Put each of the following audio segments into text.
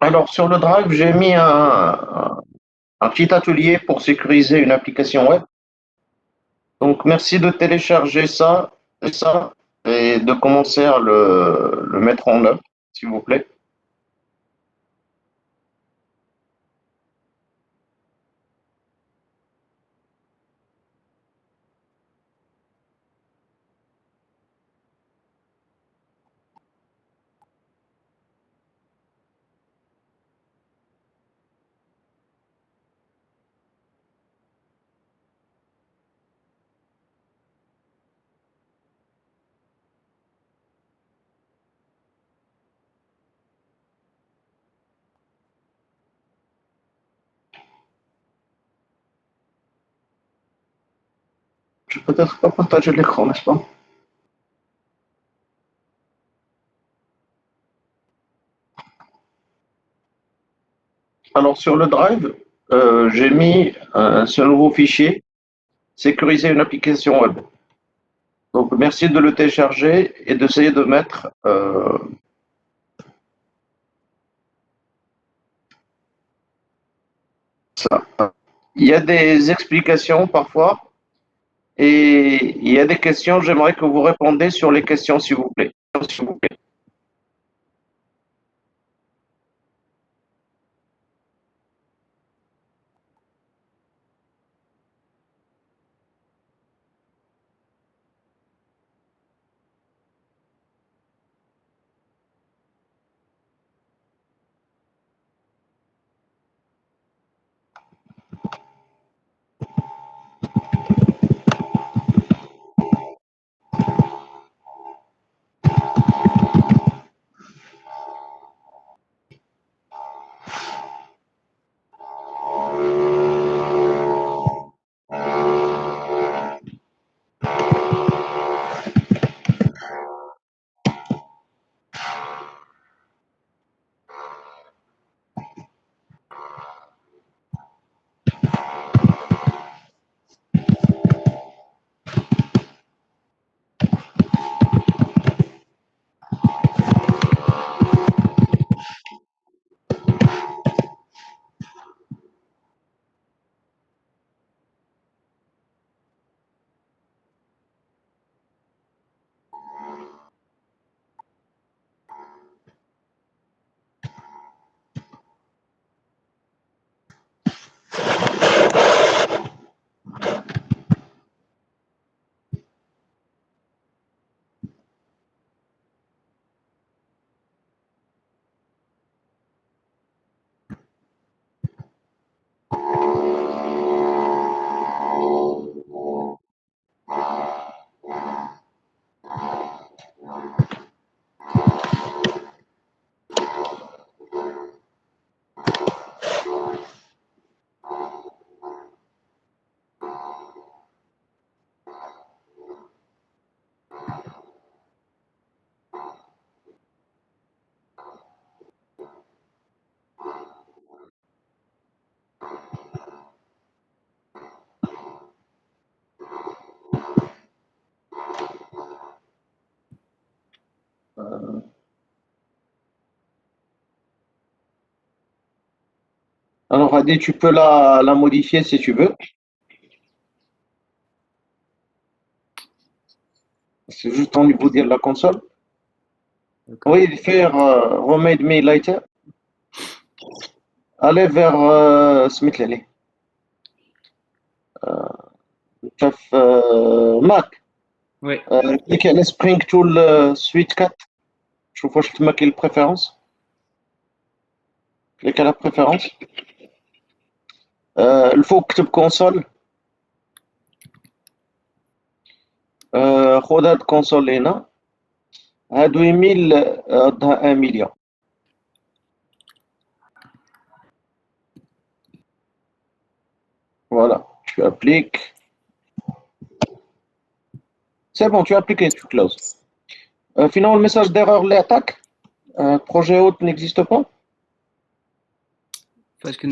Alors, sur le Drive, j'ai mis un petit atelier pour sécuriser une application web. Donc, merci de télécharger ça, et de commencer à le mettre en œuvre, s'il vous plaît. Je peux peut-être pas partager l'écran, n'est-ce pas? Alors, sur le Drive, j'ai mis ce nouveau fichier, sécuriser une application web. Donc, merci de le télécharger et d'essayer de mettre ça. Il y a des explications parfois et il y a des questions. J'aimerais que vous répondez sur les questions, s'il vous plaît. S'il vous plaît. Alors, Adi, tu peux la modifier si tu veux. C'est juste au niveau de la console. D'accord. Oui, faire Remade Me Later. Allez vers Smith Lally. شاف ماك Oui. كليك على سبرينغ تول سويت 4. شوف واش تما كاين البريفيرونس. كليك على بريفيرونس. الفوق كتب كونسول. خذ هاد الكونسول اللي هنا. هادو ايميل ردها 1 مليون. Voilà, tu appliques. C'est bon, tu appliques et tu closes. Finalement, le message d'erreur, l'attaque, projet hôte n'existe pas. Parce que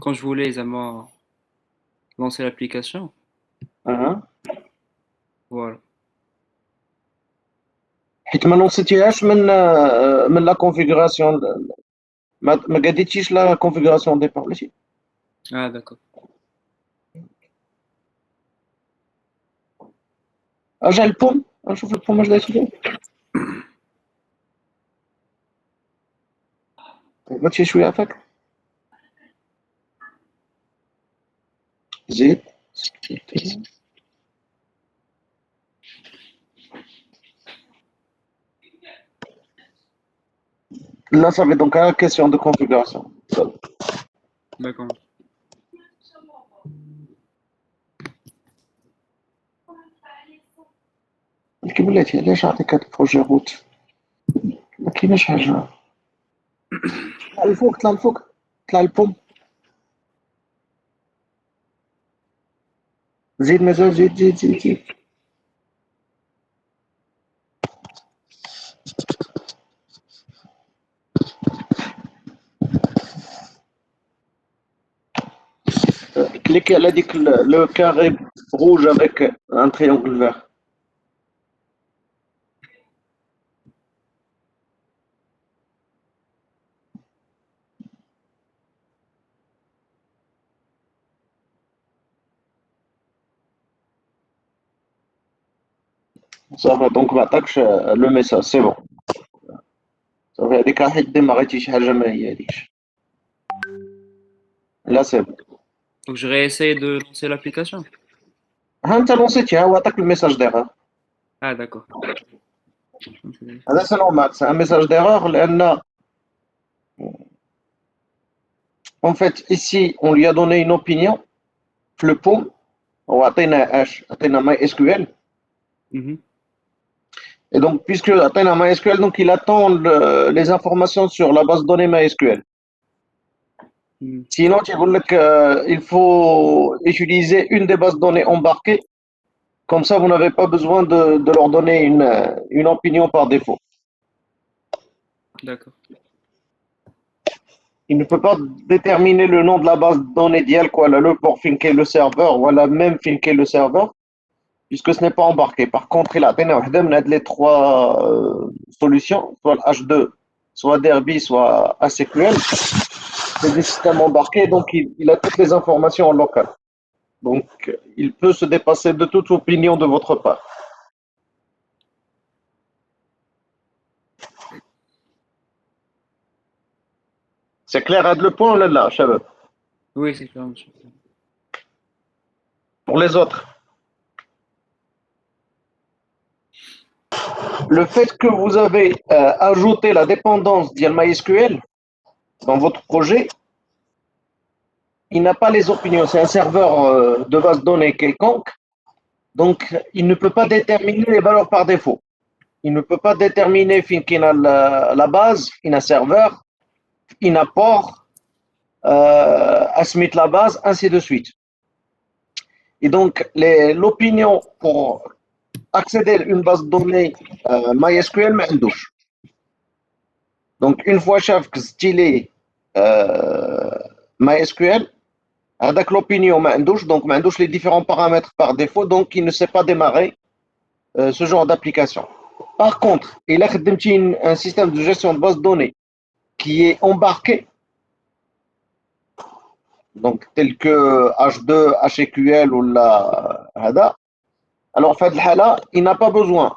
quand je voulais aisément lancer l'application, Uh-huh. voilà. حيت ما نوصيتيهاش من لا كونفيغوراسيون. ما قاديتيش لا كونفيغوراسيون ديبار ماشي. Ah, d'accord. ارجع للبوم نشوف البوم واش داير فيه. غلط شي شويه عافاك. زيد. Là, ça va donc à la question de configuration. D'accord. كي بلاتي علاش عطيك هاد البروجي روت ما كايناش حاجه. طلع الفوق طلع الفوق طلع البوم. زيد مازال زيد زيد زيد زيد. كليكي على ديك لو كاري روج افيك ان تريونغل فير. صافي دونك ما عطاكش لو ميساج سي بون. صافي هذيك راح ديماغيتي شي حاجه ما هي هذيك. لا سي بون. Donc, je réessaye de lancer l'application. ها انت لونسيتيها وعطاك الميساج ديغور. Ah, d'accord. هذا سي نورمال سي ان ميساج ديغور لان en fait ici on lui a donné une opinion في le pool وعطينا اش عطينا ماي اس كيو ال. Mhm. Et donc, puisque atteint un MySQL, donc il attend les informations sur la base de données MySQL. Mhm. Sinon, tu veux il faut utiliser une des bases de données embarquées. Comme ça, vous n'avez pas besoin de leur donner une opinion par défaut. D'accord. Il ne peut pas déterminer le nom de la base de données d'IEL, quoi, le pour finker le serveur, voilà, même finker le serveur, puisque ce n'est pas embarqué. Par contre, il a les trois solutions, soit le H2, soit Derby, soit ACQL. C'est des systèmes embarqués, donc il a toutes les informations en local. Donc, il peut se dépasser de toute opinion de votre part. C'est clair, à le point, là, Chabab. Oui, c'est clair, monsieur. Pour les autres, le fait que vous avez ajouté la dépendance d'MySQL dans votre projet, il n'a pas les opinions. C'est un serveur de base de données quelconque. Donc, il ne peut pas déterminer les valeurs par défaut. Il ne peut pas déterminer la base, il a un serveur, il a port, à se mettre la base, ainsi de suite. Et donc, l'opinion pour accéder à une base de données MySQL, mais douche. Donc, une fois chef que stylé MySQL, avec l'opinion douche, donc douche les différents paramètres par défaut, donc il ne sait pas démarrer ce genre d'application. Par contre, il a un système de gestion de base de données qui est embarqué, donc tel que H2, HQL ou la HADA. Alors, en fait, il n'a pas besoin.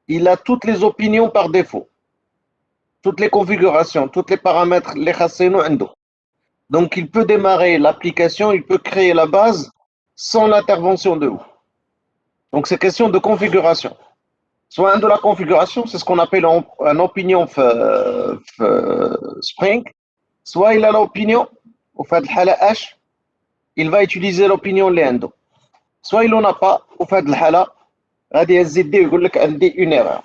Il a toutes les opinions par défaut, toutes les configurations, tous les paramètres, les khasseno endo. Donc, il peut démarrer l'application, il peut créer la base sans l'intervention de vous. Donc, c'est question de configuration. Soit un de la configuration, c'est ce qu'on appelle un opinion Spring, soit il a l'opinion, au fait, H, il va utiliser l'opinion Lendo. Soit il n'en a pas, au fait, غادي يزيد يقول لك عندي une erreur.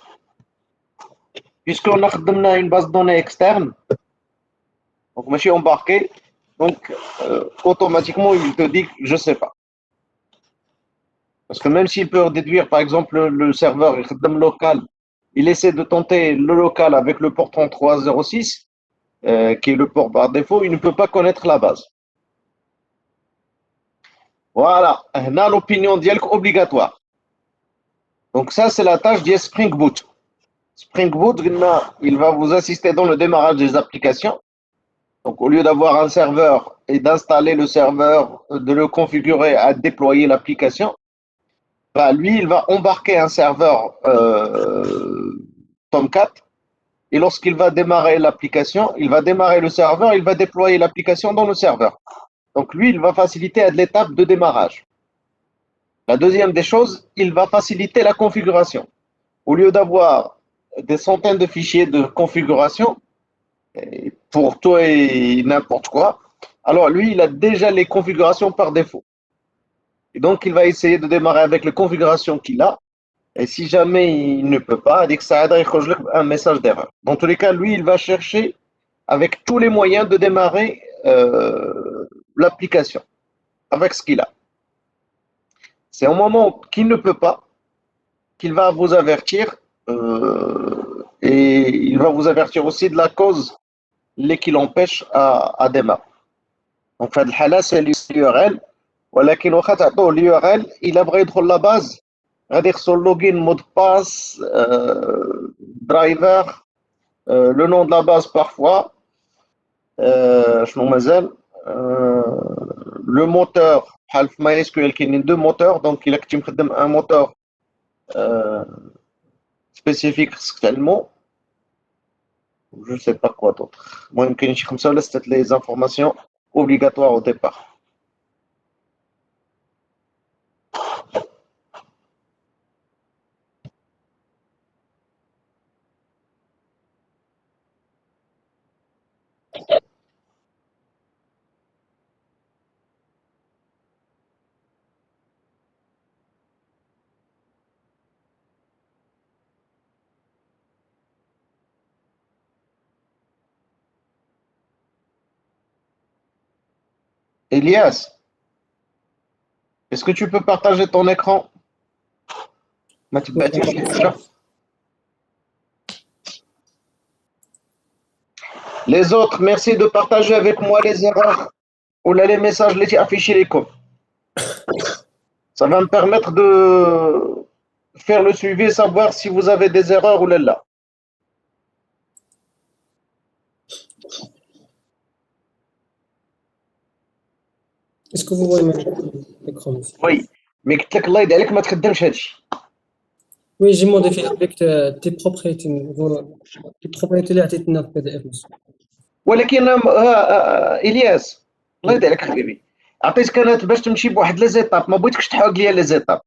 Puisqu'on a une base de données externe, donc ماشي embarqué, donc automatiquement il te dit je sais pas. Parce que même s'il peut déduire par exemple le serveur local, il essaie de tenter le local avec le port 3306, qui est le port par défaut, il ne peut pas connaître la base. Voilà, on a l'opinion d'IELK obligatoire. Donc ça c'est la tâche d'Spring Boot. Spring Boot, il va vous assister dans le démarrage des applications. Donc, au lieu d'avoir un serveur et d'installer le serveur, de le configurer à déployer l'application, bah, lui, il va embarquer un serveur Tomcat. Et lorsqu'il va démarrer l'application, il va démarrer le serveur, il va déployer l'application dans le serveur. Donc, lui, il va faciliter l'étape de démarrage. La deuxième des choses, il va faciliter la configuration. Au lieu d'avoir des centaines de fichiers de configuration pour tout et n'importe quoi, alors lui, il a déjà les configurations par défaut. Et donc, il va essayer de démarrer avec les configurations qu'il a. Et si jamais il ne peut pas, il ça aide un message d'erreur. Dans tous les cas, lui, il va chercher avec tous les moyens de démarrer l'application avec ce qu'il a. C'est au moment qu'il ne peut pas qu'il va vous avertir et il va vous avertir aussi de la cause qui l'empêche à démarrer. Donc, في هذه الحالة c'est l'URL ولكن واخا تعطوه l'URL إلا بغى يدخل لا باز غادي يخصو اللوغين مود باس درايفر لو نون de la base parfois شنو مازال لو موتور بحال في ماي اس كيو ال كاينين دو موتور دونك الا كنتي مخدم ان موتور spécifique خصك تعلمو je sais pas quoi d'autre المهم كاين شي 5 ولا 6 les informations obligatoires au départ. Elias, est-ce que tu peux partager ton écran? Les autres, merci de partager avec moi les erreurs ou les messages les affichés les coms. Ça va me permettre de faire le suivi et savoir si vous avez des erreurs ou là. Est-ce que vous voyez mon écran? Oui, mais قلت لك الله يدعي عليك ما تخدمش هادشي. Oui, j'ai modifié avec tes propriétés. Les propriétés اللي عطيتنا في PDF. ولكن إلياس الله يدعي عليك حبيبي عطيتك انا باش تمشي بواحد لي زيتاب ما بغيتكش تحوق ليا لي زيتاب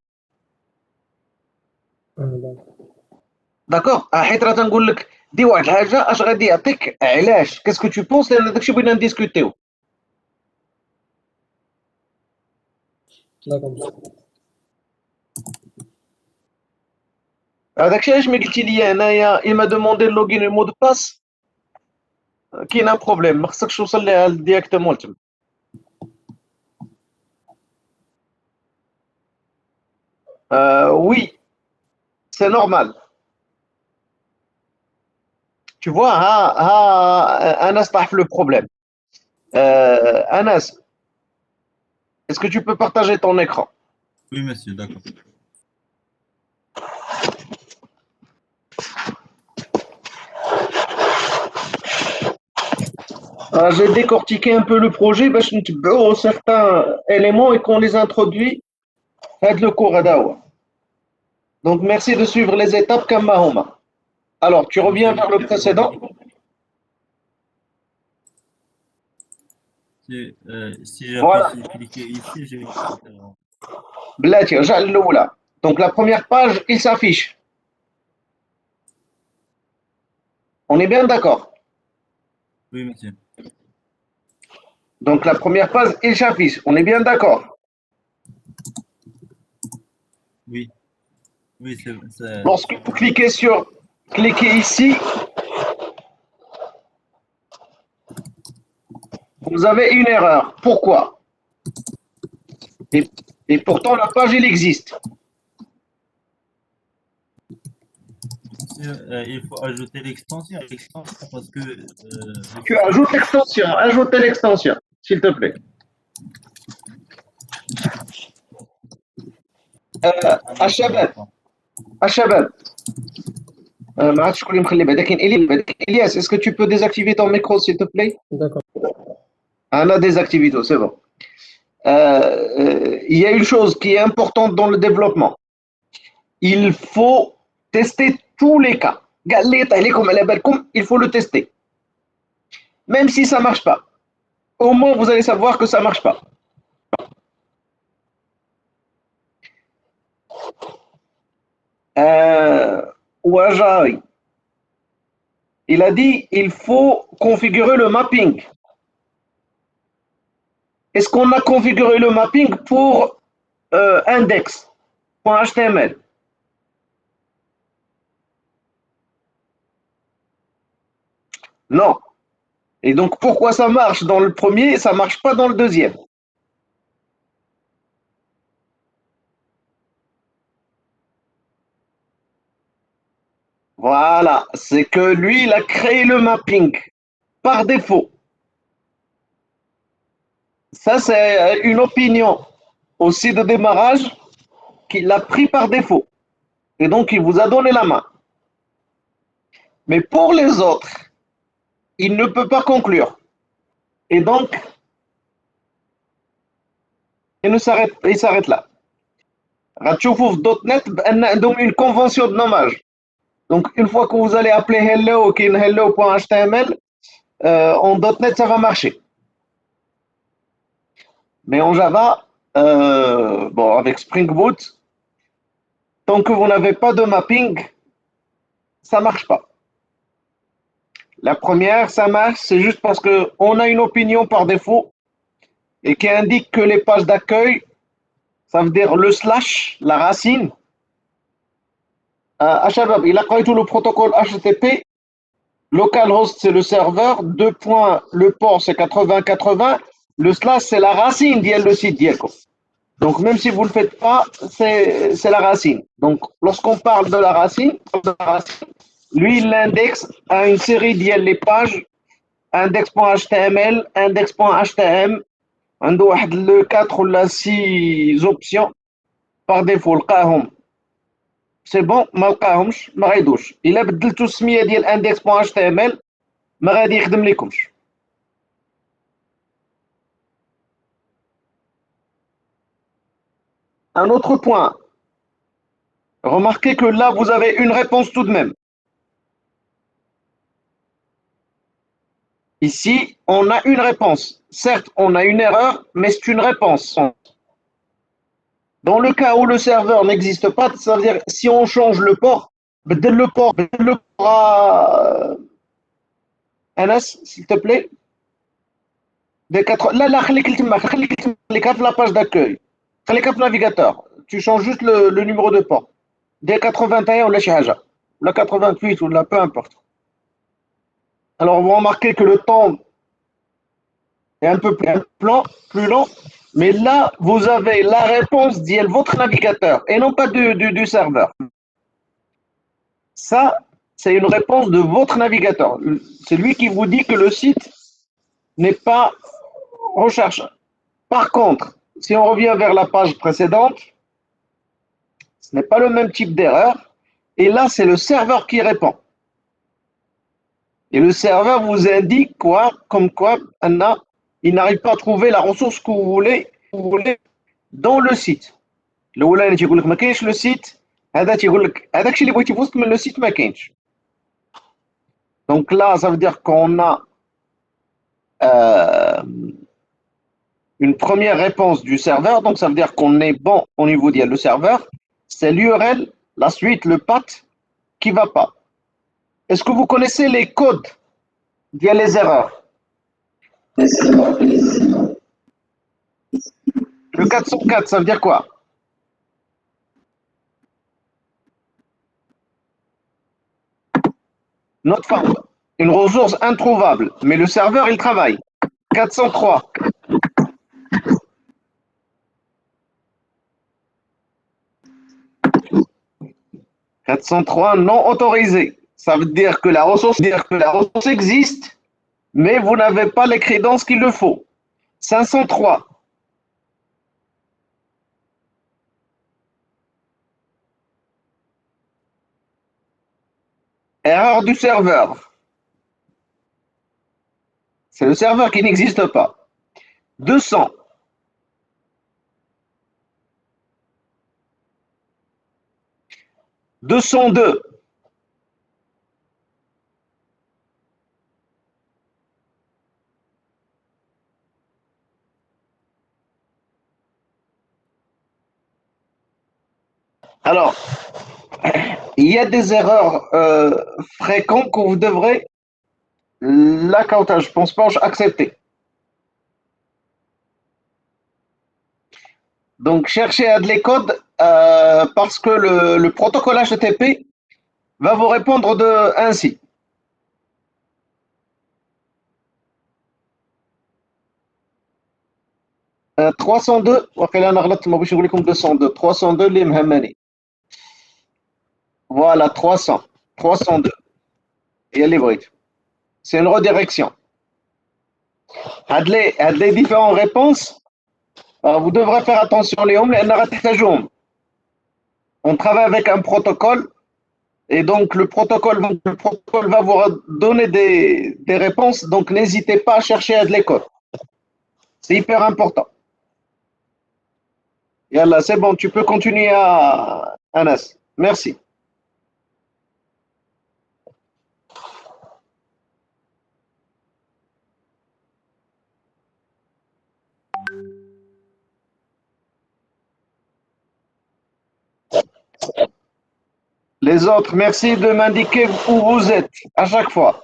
داكوغ حيت راه تنقول لك دي واحد الحاجه اش غادي يعطيك علاش كاسكو تو بونس لان داكشي بغينا نديسكوتيو. هذاك الشيء علاش ما قلتي لي هنايا il m'a demandé le login et le mot de passe كاين ان بروبليم ما خصكش توصل ليها ديريكتومون تما. Oui, c'est normal. Tu vois, Anas t'as le problème. Anas, est-ce que tu peux partager ton écran? Oui, monsieur, d'accord. J'ai décortiqué un peu le projet باش نتبعوا certains éléments et qu'on les introduit dans le cours هذا. Donc merci de suivre les étapes comme هما. Alors, tu reviens vers le précédent. Si j'appuie Voilà. sur cliquer ici, j'ai. بلاتي رجع للأولى. Donc la première page, il s'affiche. On est bien d'accord? Oui, monsieur. Donc la première page, il s'affiche. On est bien d'accord? Oui. Oui, c'est. Lorsque vous cliquez ici, vous avez une erreur. Pourquoi? Et pourtant, la page, il existe. Il faut ajouter l'extension parce que. Tu ajoutes l'extension. Ajoutez l'extension, s'il te plaît. الشباب ما عادش شكون اللي مخلي بعدا كاين إلياس est-ce que tu peux désactiver ton micro s'il te plaît D'accord. انا désactivito c'est bon il y a une chose qui est importante dans le développement il faut tester tous les cas قال لي يطيح لكم على بالكم il faut le tester même si ça marche pas au moins vous allez savoir que ça marche pas Wajari il a dit il faut configurer le mapping. Est-ce qu'on a configuré le mapping pour index.html? Non. Et donc pourquoi ça marche dans le premier et ça ne marche pas dans le deuxième? Voilà, c'est que lui, il a créé le mapping par défaut. Ça, c'est une opinion aussi de démarrage qu'il a pris par défaut. Et donc, il vous a donné la main. Mais pour les autres, il ne peut pas conclure. Et donc, il s'arrête là. غتشوفوا في .NET بأن عندهم une convention de nommage. Donc, une fois que vous allez appeler hello, qui est hello.html, en .NET, ça va marcher. Mais en Java, bon, avec Spring Boot, tant que vous n'avez pas de mapping, ça ne marche pas. La première, ça marche, c'est juste parce qu'on a une opinion par défaut et qui indique que les pages d'accueil, ça veut dire le slash, la racine. Shabab, il a créé tout le protocole HTTP. Localhost, c'est le serveur. Deux points, le port, c'est 8080. Le slash, c'est la racine le site d'Yelko. Donc, même si vous ne le faites pas, c'est la racine. Donc, lorsqu'on parle de la racine, lui, il l'indexe à une série les pages index.html, index.htm, le 4 ou la 6 options par défaut. C'est bon, ما لقاهمش ما غايدوش الا بدلتوا السميه ديال index.html ما غادي يخدم لكمش. Un autre point, remarquez que là vous avez une réponse tout de même. Ici, on a une réponse. Certes, on a une erreur, mais c'est une réponse. Dans le cas où le serveur n'existe pas, ça veut dire si on change le port, بدل le port à Anas, s'il te plaît. لا خليك تما خليك في la page d'accueil. خليك في navigateur. Tu changes juste le numéro de port. D81 ou شي حاجة. Ou la 88 ou la peu importe. Alors vous remarquez que le temps est un peu plus lent, mais là vous avez la réponse de votre navigateur et non pas du serveur. Ça, c'est une réponse de votre navigateur. C'est lui qui vous dit que le site n'est pas recherche. Par contre, si on revient vers la page précédente, ce n'est pas le même type d'erreur. Et là, c'est le serveur qui répond. Et le serveur vous indique quoi? Comme quoi, il n'arrive pas à trouver la ressource que vous voulez dans le site. الأولاني تيقول لك ما كاينش لو سيت هذا تيقول لك هذاك الشيء اللي بغيتي في وسط من لو سيت ما كاينش. Donc là, ça veut dire qu'on a une première réponse du serveur, donc ça veut dire qu'on est bon au niveau du serveur. C'est l'URL, la suite, le path qui ne va pas. Est-ce que vous connaissez les codes via les erreurs? Le 404, ça veut dire quoi? Not found. Une ressource introuvable, mais le serveur, il travaille. 403. « 403 non autorisé ». Ça veut dire que la ressource existe, mais vous n'avez pas les crédences qu'il le faut. 503. Erreur du serveur. C'est le serveur qui n'existe pas. 200. 202. Alors, il y a des erreurs fréquentes que vous devrez je pense pas accepter. Donc, cherchez à de les codes parce que le protocole HTTP va vous répondre ainsi. 302, وقيلا أنا غلطت ما بغيتش نقول لكم 202, 302 اللي مهمني. Voilà, 300, 302. هي اللي بغيت. C'est une redirection. هاد les différentes réponses, vous devrez faire attention ليهم لأن غتحتاجوهم. On travaille avec un protocole et donc le protocole va vous donner des réponses, donc n'hésitez pas à chercher à de l'école. C'est hyper important. Yallah, c'est bon, tu peux continuer à Anas. Merci. Les autres, merci de m'indiquer où vous êtes à chaque fois.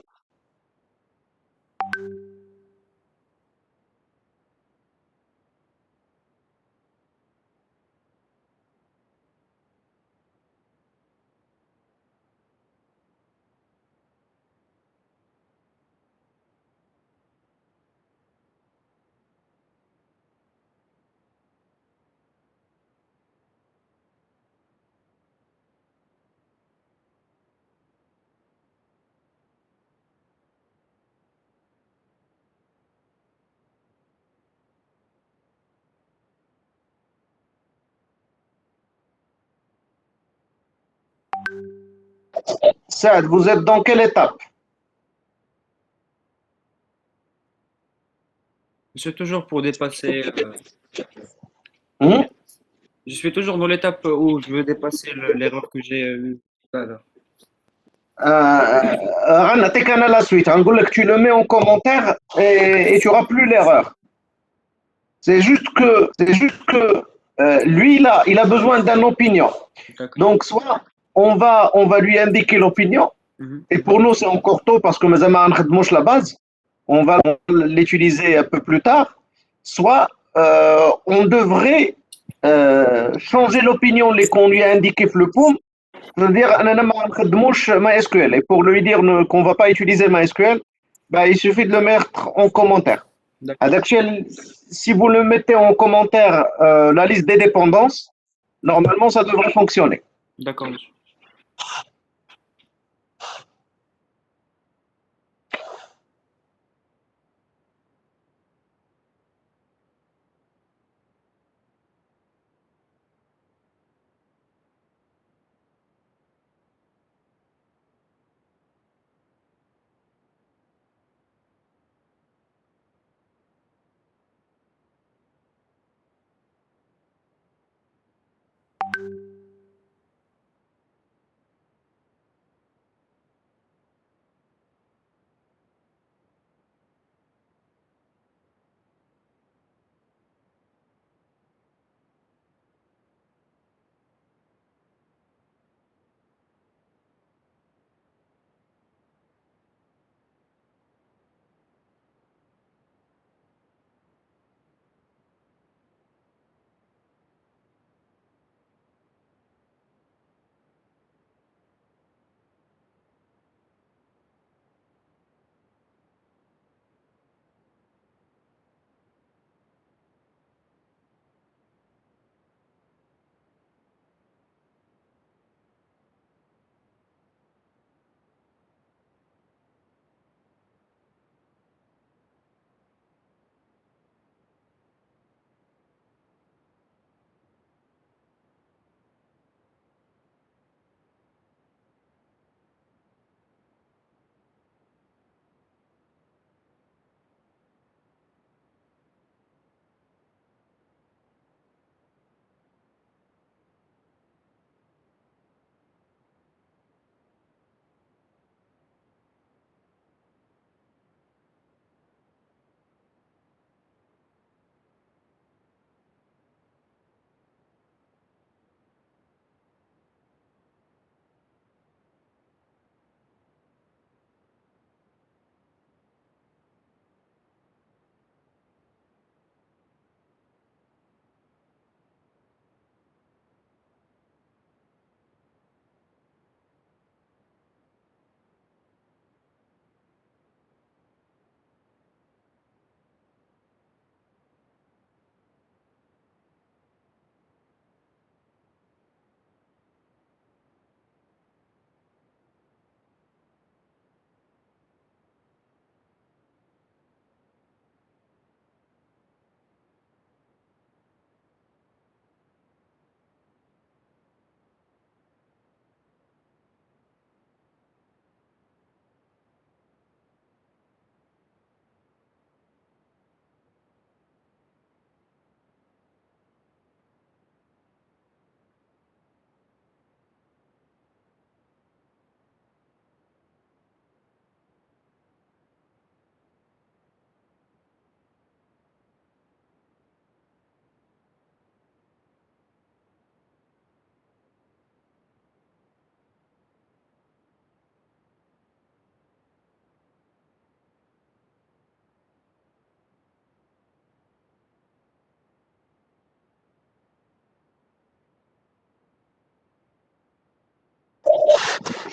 Saad, vous êtes dans quelle étape? Je suis toujours pour dépasser. Hmm? Je suis toujours dans l'étape où je veux dépasser l'erreur que j'ai eue tout à l'heure. T'es qu'à la suite. Tu le mets en commentaire et tu n'auras plus l'erreur. C'est juste que lui, il a besoin d'une opinion. D'accord. Donc, soit on va lui indiquer l'opinion, Mhm. et pour nous, c'est encore tôt parce que nous avons la base, on va l'utiliser un peu plus tard, soit on devrait changer l'opinion qu'on lui a indiqué le poum, c'est-à-dire MySQL. Et pour lui dire qu'on ne va pas utiliser MySQL, bah, il suffit de le mettre en commentaire. D'accord. Si vous le mettez en commentaire la liste des dépendances, normalement ça devrait fonctionner. D'accord, monsieur.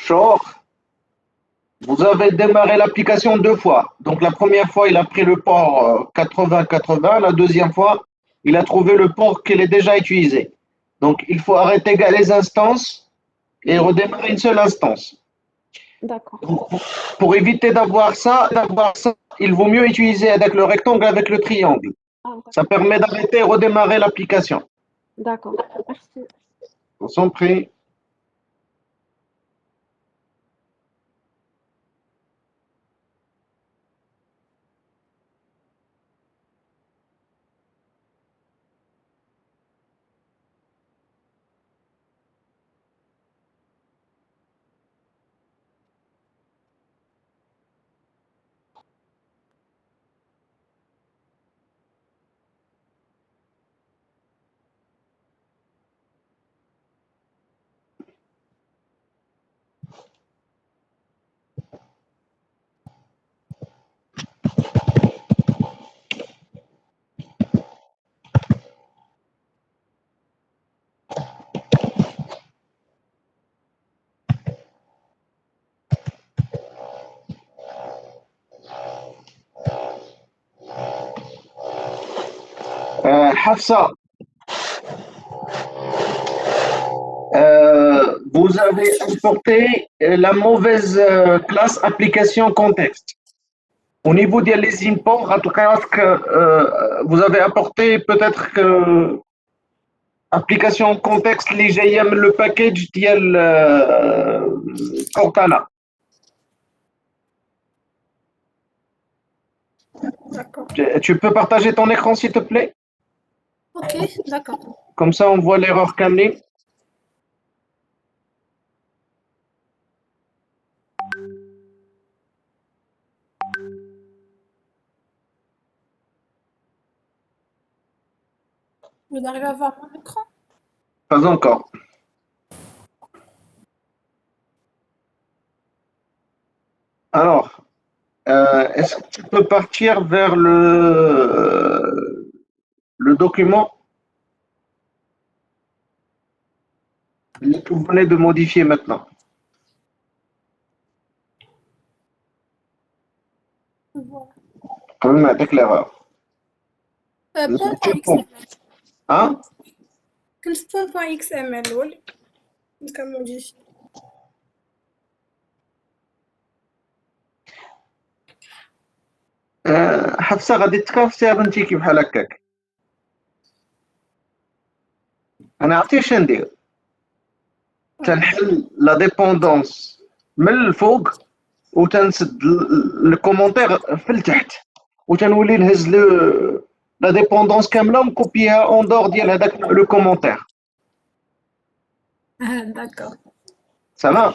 Short, vous avez démarré l'application deux fois. Donc la première fois, il a pris le port 80-80. La deuxième fois, il a trouvé le port qu'il est déjà utilisé. Donc il faut arrêter les instances et redémarrer une seule instance. D'accord. Pour éviter d'avoir ça, il vaut mieux utiliser avec le rectangle avec le triangle. Ah, Ça permet d'arrêter et redémarrer l'application. d'accord. Merci. On s'en prie. Hafsa, vous avez importé la mauvaise classe application contexte. Au niveau des imports, en tout cas, vous avez apporté peut-être que application contexte, les GM, le package ديال Cortana. D'accord. Tu peux partager ton écran, s'il te plaît? Ok, d'accord. Comme ça, on voit l'erreur Camille. Vous arrivez à voir mon écran? Pas encore. Alors, est-ce que tu peux partir vers le document que vous venez de modifier maintenant? Voilà. Quand même avec l'erreur. .xml. Hein? كنت .xml هو اللي كنت كنموديفي. حفصة غادي تكافسي بنتي كي بحال هكاك. انا عرفتي اش ندير؟ تنحل لا ديبوندونس من الفوق وتنسد الكومونتير في التحت وتنولي نهز لا ديبوندونس كامله ونكوبيها اون دور ديال هذاك لو كومونتير. D'accord. سما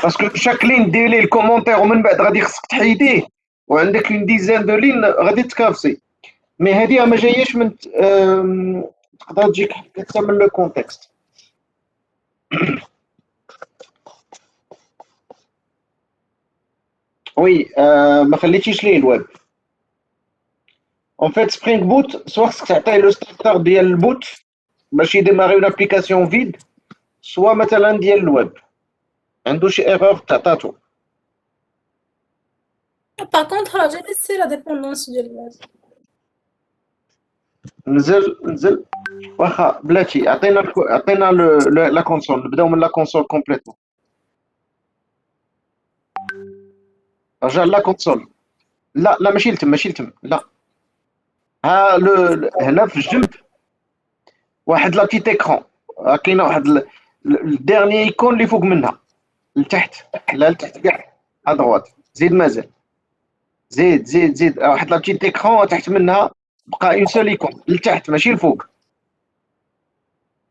باسكو شاك لين دير ليه الكومونتير ومن بعد غادي خصك تحيديه وعندك اون ديزان دو لين غادي تكافسي. مي هذه ما جاياش من تقدر تجيك حتى من لو كونتكست. وي ما خليتيش ليه الويب. اون فيت سبرينغ بوت سوا خصك تعطيه لو ستارتر ديال البوت باش يديماري اون ابليكاسيون فيد سوا مثلا ديال الويب عنده شي ايرور تعطاتو. Par contre, là, j'ai laissé la dépendance du web. نزل واخا بلاتي عطينا لا كونسول نبداو من لا كونسول كومبليتوم. رجع لا كونسول. لا لا ماشي لتم لا. ها هنا في الجنب واحد لا بتيت اكرون كاينه واحد الديرني ايكون اللي فوق منها لتحت. لا لتحت كاع ادروات زيد مازال زيد واحد لا بتيت اكرون تحت منها بقى اون سول ايكون لتحت ماشي الفوق.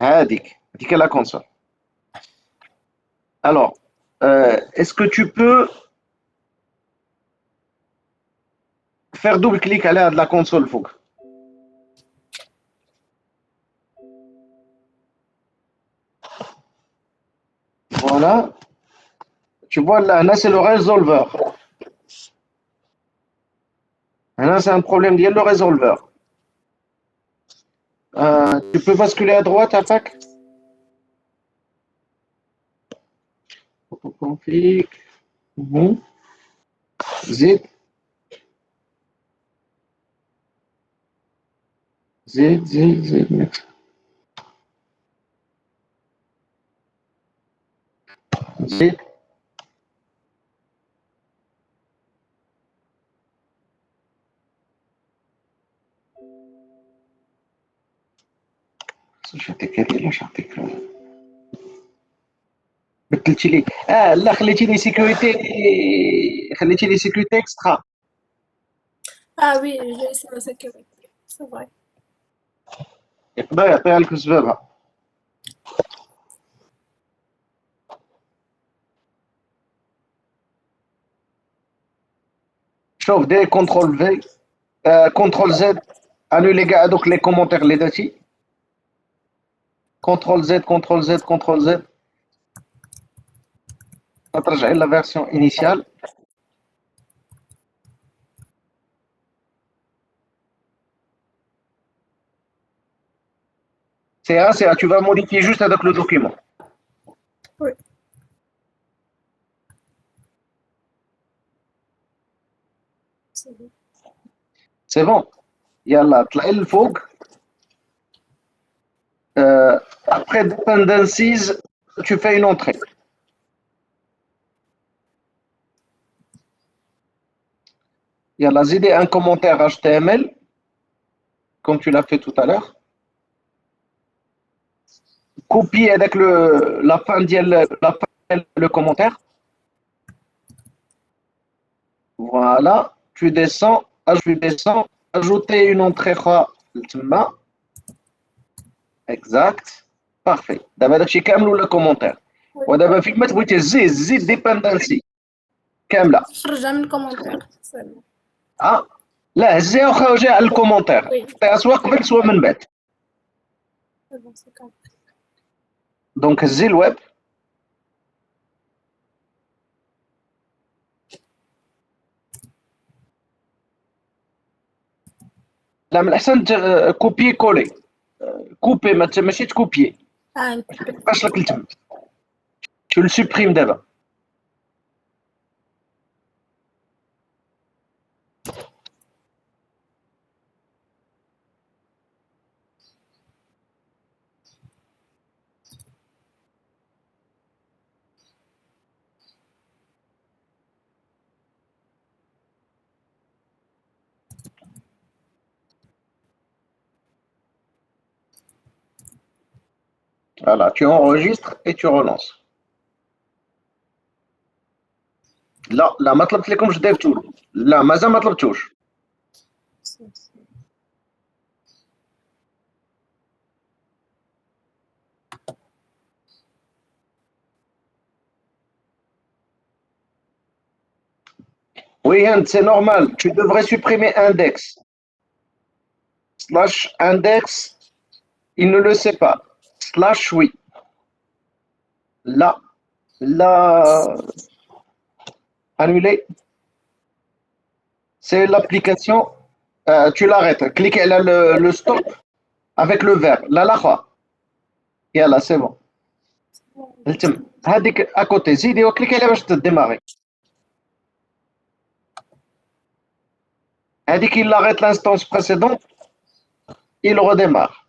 هذيك لا كونسول. Alors, est-ce que tu peux faire double clic على هاد لا كونسول فوق؟ Voilà. Tu vois là, c'est le résolveur. Là, c'est un problème lié le résolveur. Tu peux basculer à droite, attaque. config. زد زد زد زد زد شعطيك هذه لا شعطيك بدلتي لي لا خليتي لي سيكوريتي اكسترا Ah oui, j'ai laissé la sécurité. C'est vrai. يقدر يعطيها لك بسببها. شوف دير كونترول في كونترول زد انولي كاع هذوك لي كومونتير اللي درتي. كونترول زد كونترول زد كونترول زد ترجعي لا فيرسيون انيسيال. c'est tu vas modifier juste avec le document. Oui. C'est bon. C'est bon. يلا طلعي للفوق. Après dependencies, tu fais une entrée. يلا زيدي un commentaire HTML comme tu l'as fait tout à l'heure. Copier avec la fin le commentaire. Voilà, tu descends, ajouter une entrée. Exact, parfait. D'abord, tu as le commentaire. ودابا فيك ما تبغي زيد dependency كامله. خرجها من الكومنتير. C'est bon. لا هزيها وخرجيها على الكومنتير. عطيها سواء قبل سواء من بعد. C'est bon, c'est comme ça. دونك هزي الويب. لا من الاحسن كوبي كولي. كوبي ماشي تكوبي. باش لك لتم. Tu le supprimes d'abord. Voilà, tu enregistres et tu relances. لا ما طلبت لكمش درتو. لا مازال ما طلبتوش. Oui, c'est normal. Tu devrais supprimer index. Slash index, il ne le sait pas. Slash oui. Là, annuler. C'est l'application. Tu l'arrêtes. Cliquez là le stop avec le verbe. Là. Et là, c'est bon. هذيك à côté. زيدي وكليكي عليها باش تديماري. هذيك il arrête l'instance précédente. Il redémarre.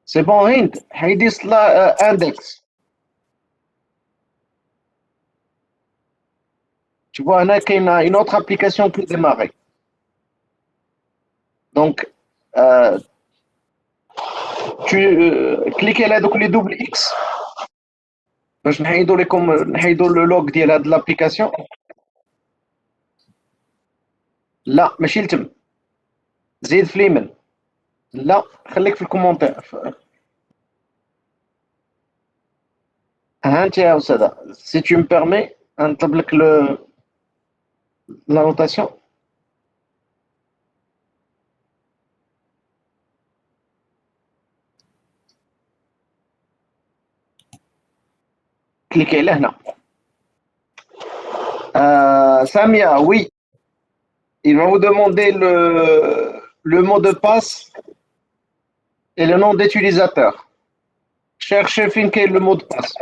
C'est bon, Hind. Heidi index. Tu vois, il y a une autre application qui démarre. Donc, tu cliques là donc les double X. باش نحيدوا le log ديال هاد l'application. لا ماشي لتم. زيد في اليمين. لا خليك في الكومونتير. ها انت يا استاذه si tu me permets نطلب لك la notation. Cliquez là هنا. Samia, oui. Il va vous demander le mot de passe et le nom d'utilisateur. cherchez fin quel est le mot de passe.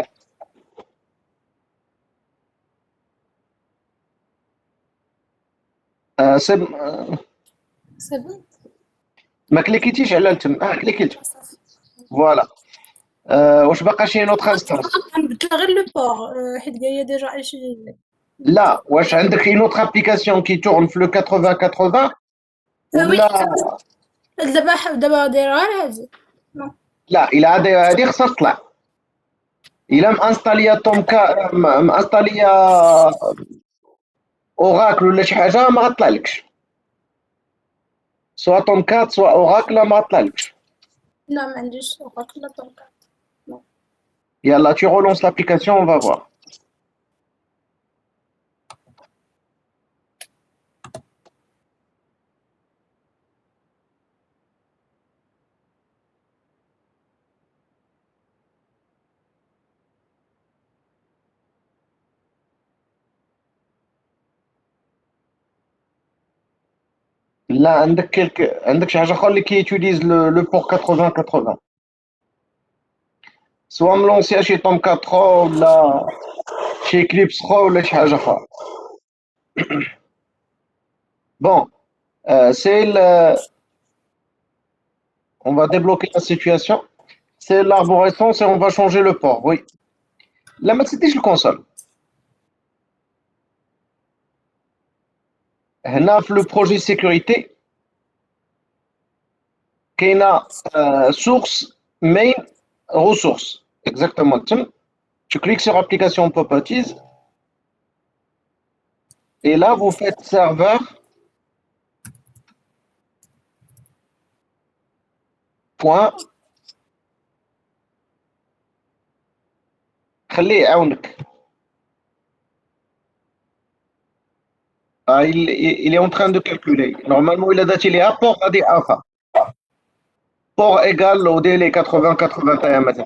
C'est C'est bon? ما كليكيتيش على التم كليكيت فوالا واش باقا شي نوتر انستانس غنبدل غير لو بور حيت جايه ديجا اتيليزي. لا واش عندك une autre application qui tourne في le 80-80 ولا دابا دايره غير هادي. لا الا هادي خصها تطلع الا مانستاليا تومكا مانستاليا اوراكل ولا شي حاجه ما غطلعلكش سوا تومكات سوا اوراكل ما غطلعلكش لا ما عنديش اوراكل لا طونكا. يلا tu relances l'application on va voir لا عندك شي حاجه اخرى اللي كيوتيليز لو بور 80-80 سوا ملونسيا شي تومكا 3 ولا شي كليبس 3 ولا شي حاجه اخرى bon c'est on va débloquer la situation c'est l'arborescence et on va changer le port oui là ما تسديش الكونسول هنا في لو بروجي سيكوريتي كاينه source main ressource exactement تم tu cliques sur application properties et là vous faites serveur point خليه يعاونك il est en train de calculer normalement il a daté les apports à des alpha port égal au délai 80-81 مثلا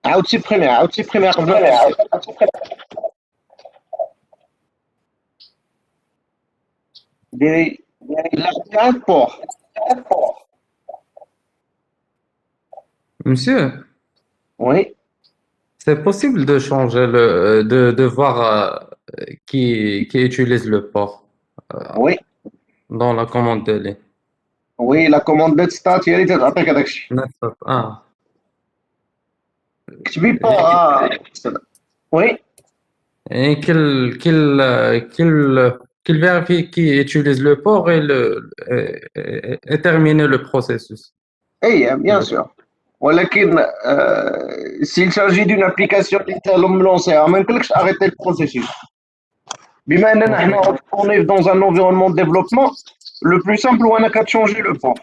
عاود سيبريمي قبل ما ديري لا بور Monsieur, oui c'est possible de changer de voir qui utilise le port oui dans la commande de ligne. oui la commande let start هي اللي تعطيك هذاك الشيء Ah, كتبي بور oui et qu'il vérifie qui utilise le port et terminer le processus. اي bien sûr ولكن s'il s'agit d'une application اللي انت ملونسيها ما يمكنلكش arrêter le processus بما اننا حنا on est dans un environnement de développement le plus simple هو انك تشونجي le port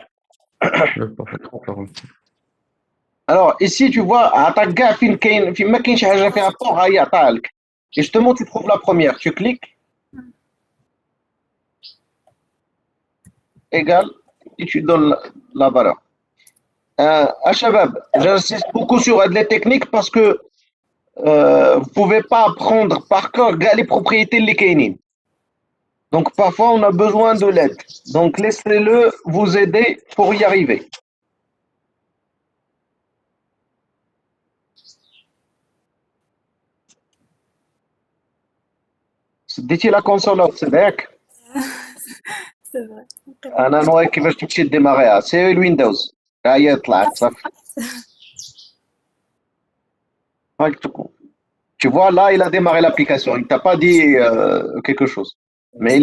Le port, d'accord. alors ici tu vois عطاك كاع فين ما كاين شي حاجه فيها port هي عطاها لك et justement tu trouves la première tu cliques égal et tu donnes la valeur Shabab, j'insiste beaucoup sur les techniques parce que vous pouvez pas apprendre par cœur les propriétés les kainin. Donc parfois on a besoin de l'aide. Donc laissez-le vous aider pour y arriver. Dites la console c'est vrai. C'est vrai. انا نوريك كيفاش تمشي ديماريها سي الويندوز هي طلعت صافي هاك تكون tu vois là il a démarré l'application il t'a pas dit quelque chose mais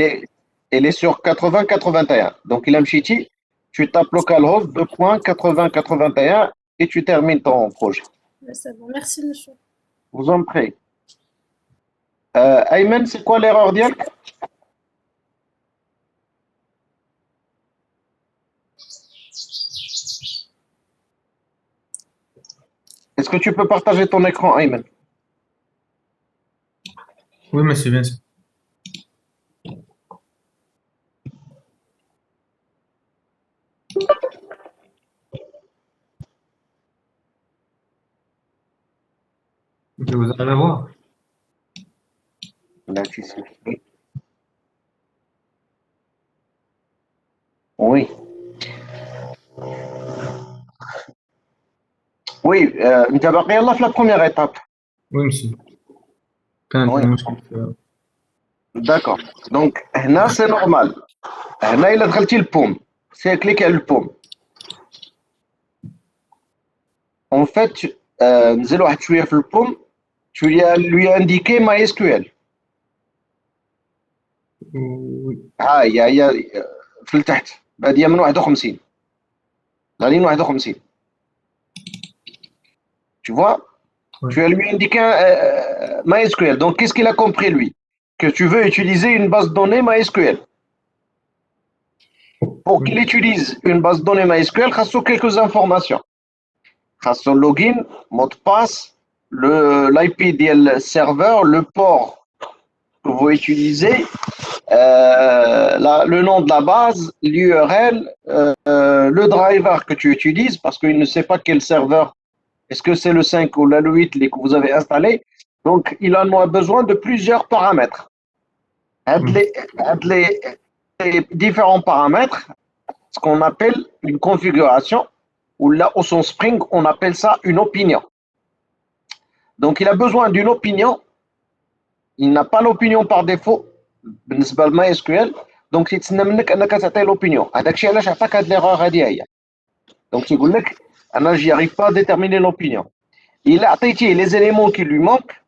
il est sur 80-81 donc il a mchiti tu tapes localhost 2.80-81 et tu termines ton projet C'est bon. Merci, monsieur. vous en prie Ayman c'est quoi l'erreur ديالك est-ce que tu peux partager ton écran Ayman Oui, monsieur, bien sûr. Et vous allez voir. Là, tu sais. Oui, oui, انت باقي يلا في la première étape. Oui, monsieur. كانت Oui, المشكلة في- d'accord. Donc هنا c'est normal. هنا إلا دخلتي البوم c'est cliquer على البوم. En fait نزل واحد شوية في البوم tu lui as indiqué MySQL. Oui. ها هي في التحت بادية من 51 la ligne 51. Tu vois? Oui. Tu as lui indiqué MySQL. Donc qu'est-ce qu'il a compris lui? Que tu veux utiliser une base de données MySQL. Pour qu'il Oui. utilise une base de données MySQL, il faut quelques informations. Le login, mot de passe, l'IP du serveur, le port que vous utilisez, le nom de la base, l'URL, le driver que tu utilises, parce qu'il ne sait pas quel serveur, est-ce que c'est le 5 ou le 8 que vous avez installé. Donc, il en a besoin de plusieurs paramètres. Oui. Les différents paramètres, ce qu'on appelle une configuration, ou là, au son Spring, on appelle ça une opinion. Donc, il a besoin d'une opinion. Il n'a pas l'opinion par défaut, بالنسبة لMySQL. Donc, يتسنى منك أنك تعطيه l'opinion. هذاك الشيء علاش عطاك هاد l'erreur هذه هي. Donc, يقول لك أنا j'y arrive pas à déterminer l'opinion. Il a عطيتيه les éléments qui lui manquent,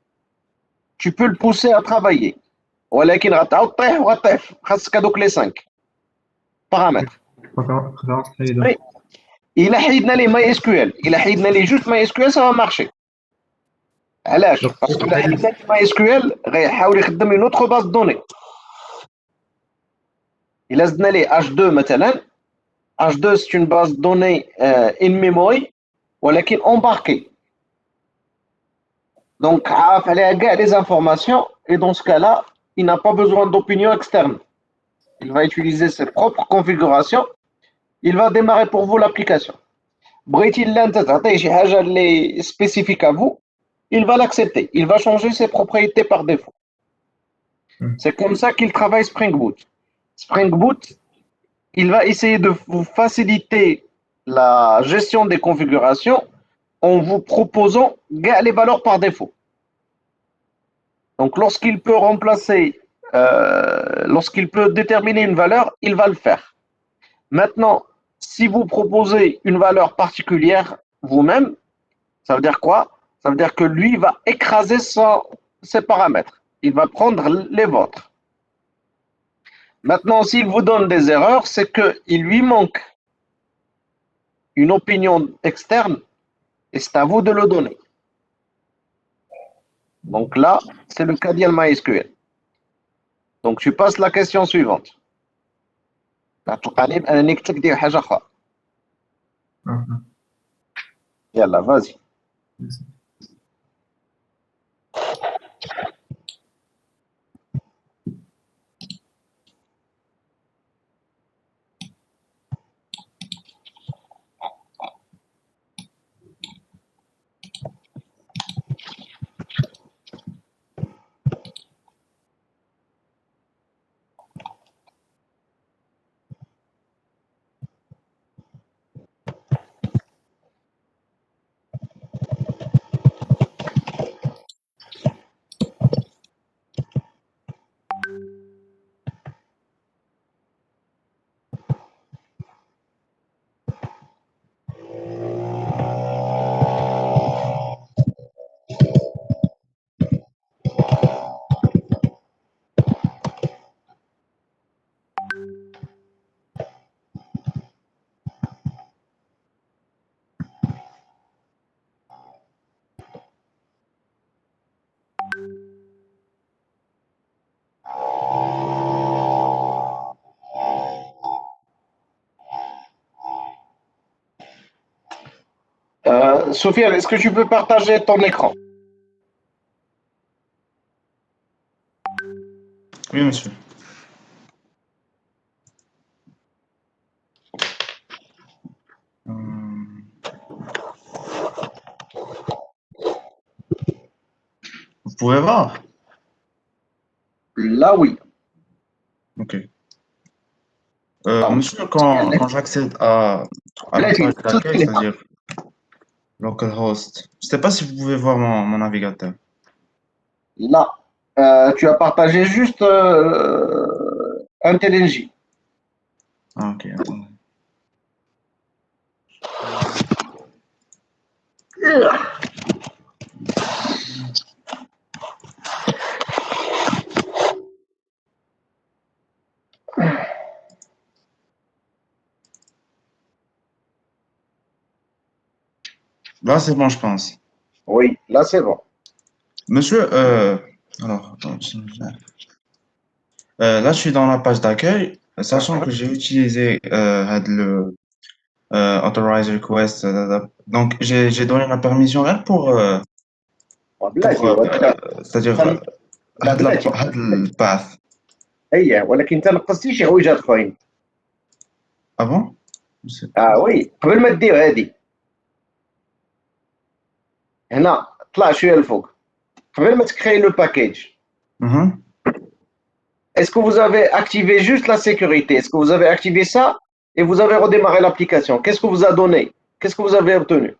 tu peux le pousser à travailler. ولكن غتعاود طيح وغطيح خاصك هذوك les 5 paramètres. خلاص حيدة. Oui. Il a حيدنا ليه MySQL. Il a حيدنا ليه juste MySQL, ça va marcher. علاش؟ باسكو إلا حيدنا ليه MySQL غيحاول يخدم une autre base de données. إلا زدنا ليه H2 مثلا, H2 c'est une base de données in memory ولكن embarquée. Donc عارف عليها كاع les informations et dans ce cas-là, il n'a pas besoin d'opinion externe. Il va utiliser ses propres configurations. Il va démarrer pour vous l'application. بغيتي لا انت تعطيه شي حاجه اللي spécifique à vous, il va l'accepter. Il va changer ses propriétés par défaut. C'est comme ça qu'il travaille Spring Boot. Spring Boot, il va essayer de vous faciliter la gestion des configurations en vous proposant les valeurs par défaut. Donc lorsqu'il peut remplacer, lorsqu'il peut déterminer une valeur, il va le faire. Maintenant, si vous proposez une valeur particulière vous-même, ça veut dire quoi? Ça veut dire que lui va écraser ses paramètres. Il va prendre les vôtres. Maintenant, s'il vous donne des erreurs, c'est qu'il lui manque une opinion externe et c'est à vous de le donner. Donc là, c'est le cas d'MySQL. Donc je passe la question suivante. Yalla, vas-y. Sophia, est-ce que tu peux partager ton écran? Oui, monsieur. pouvez voir? Là, oui. Ok. Alors, Monsieur, quand j'accède à la بلاتي page اتصلت d'accueil, عليها. c'est-à-dire localhost, je ne sais pas si vous pouvez voir mon navigateur. Là, tu as partagé juste un TLNJ. Ah, ok, attendez. Là, c'est bon, je pense. Oui, là, c'est bon. Monsieur, alors, attends, là, je suis dans la page d'accueil, sachant que j'ai utilisé le authorize request. Donc, j'ai donné la permission là بلاتي ولا c'est-à-dire, لا بلاتي le path. اي ولكن انت نقصتي شي حويجات اخرين. Ah bon? وي قبل ما دير هذه هنا طلع شويه الفوق قبل ما تكري لو باكيج. Mhm. Est-ce que vous avez activé juste la sécurité? Est-ce que vous avez activé ça et vous avez redémarré l'application? Qu'est-ce que vous a donné? Qu'est-ce que vous avez obtenu?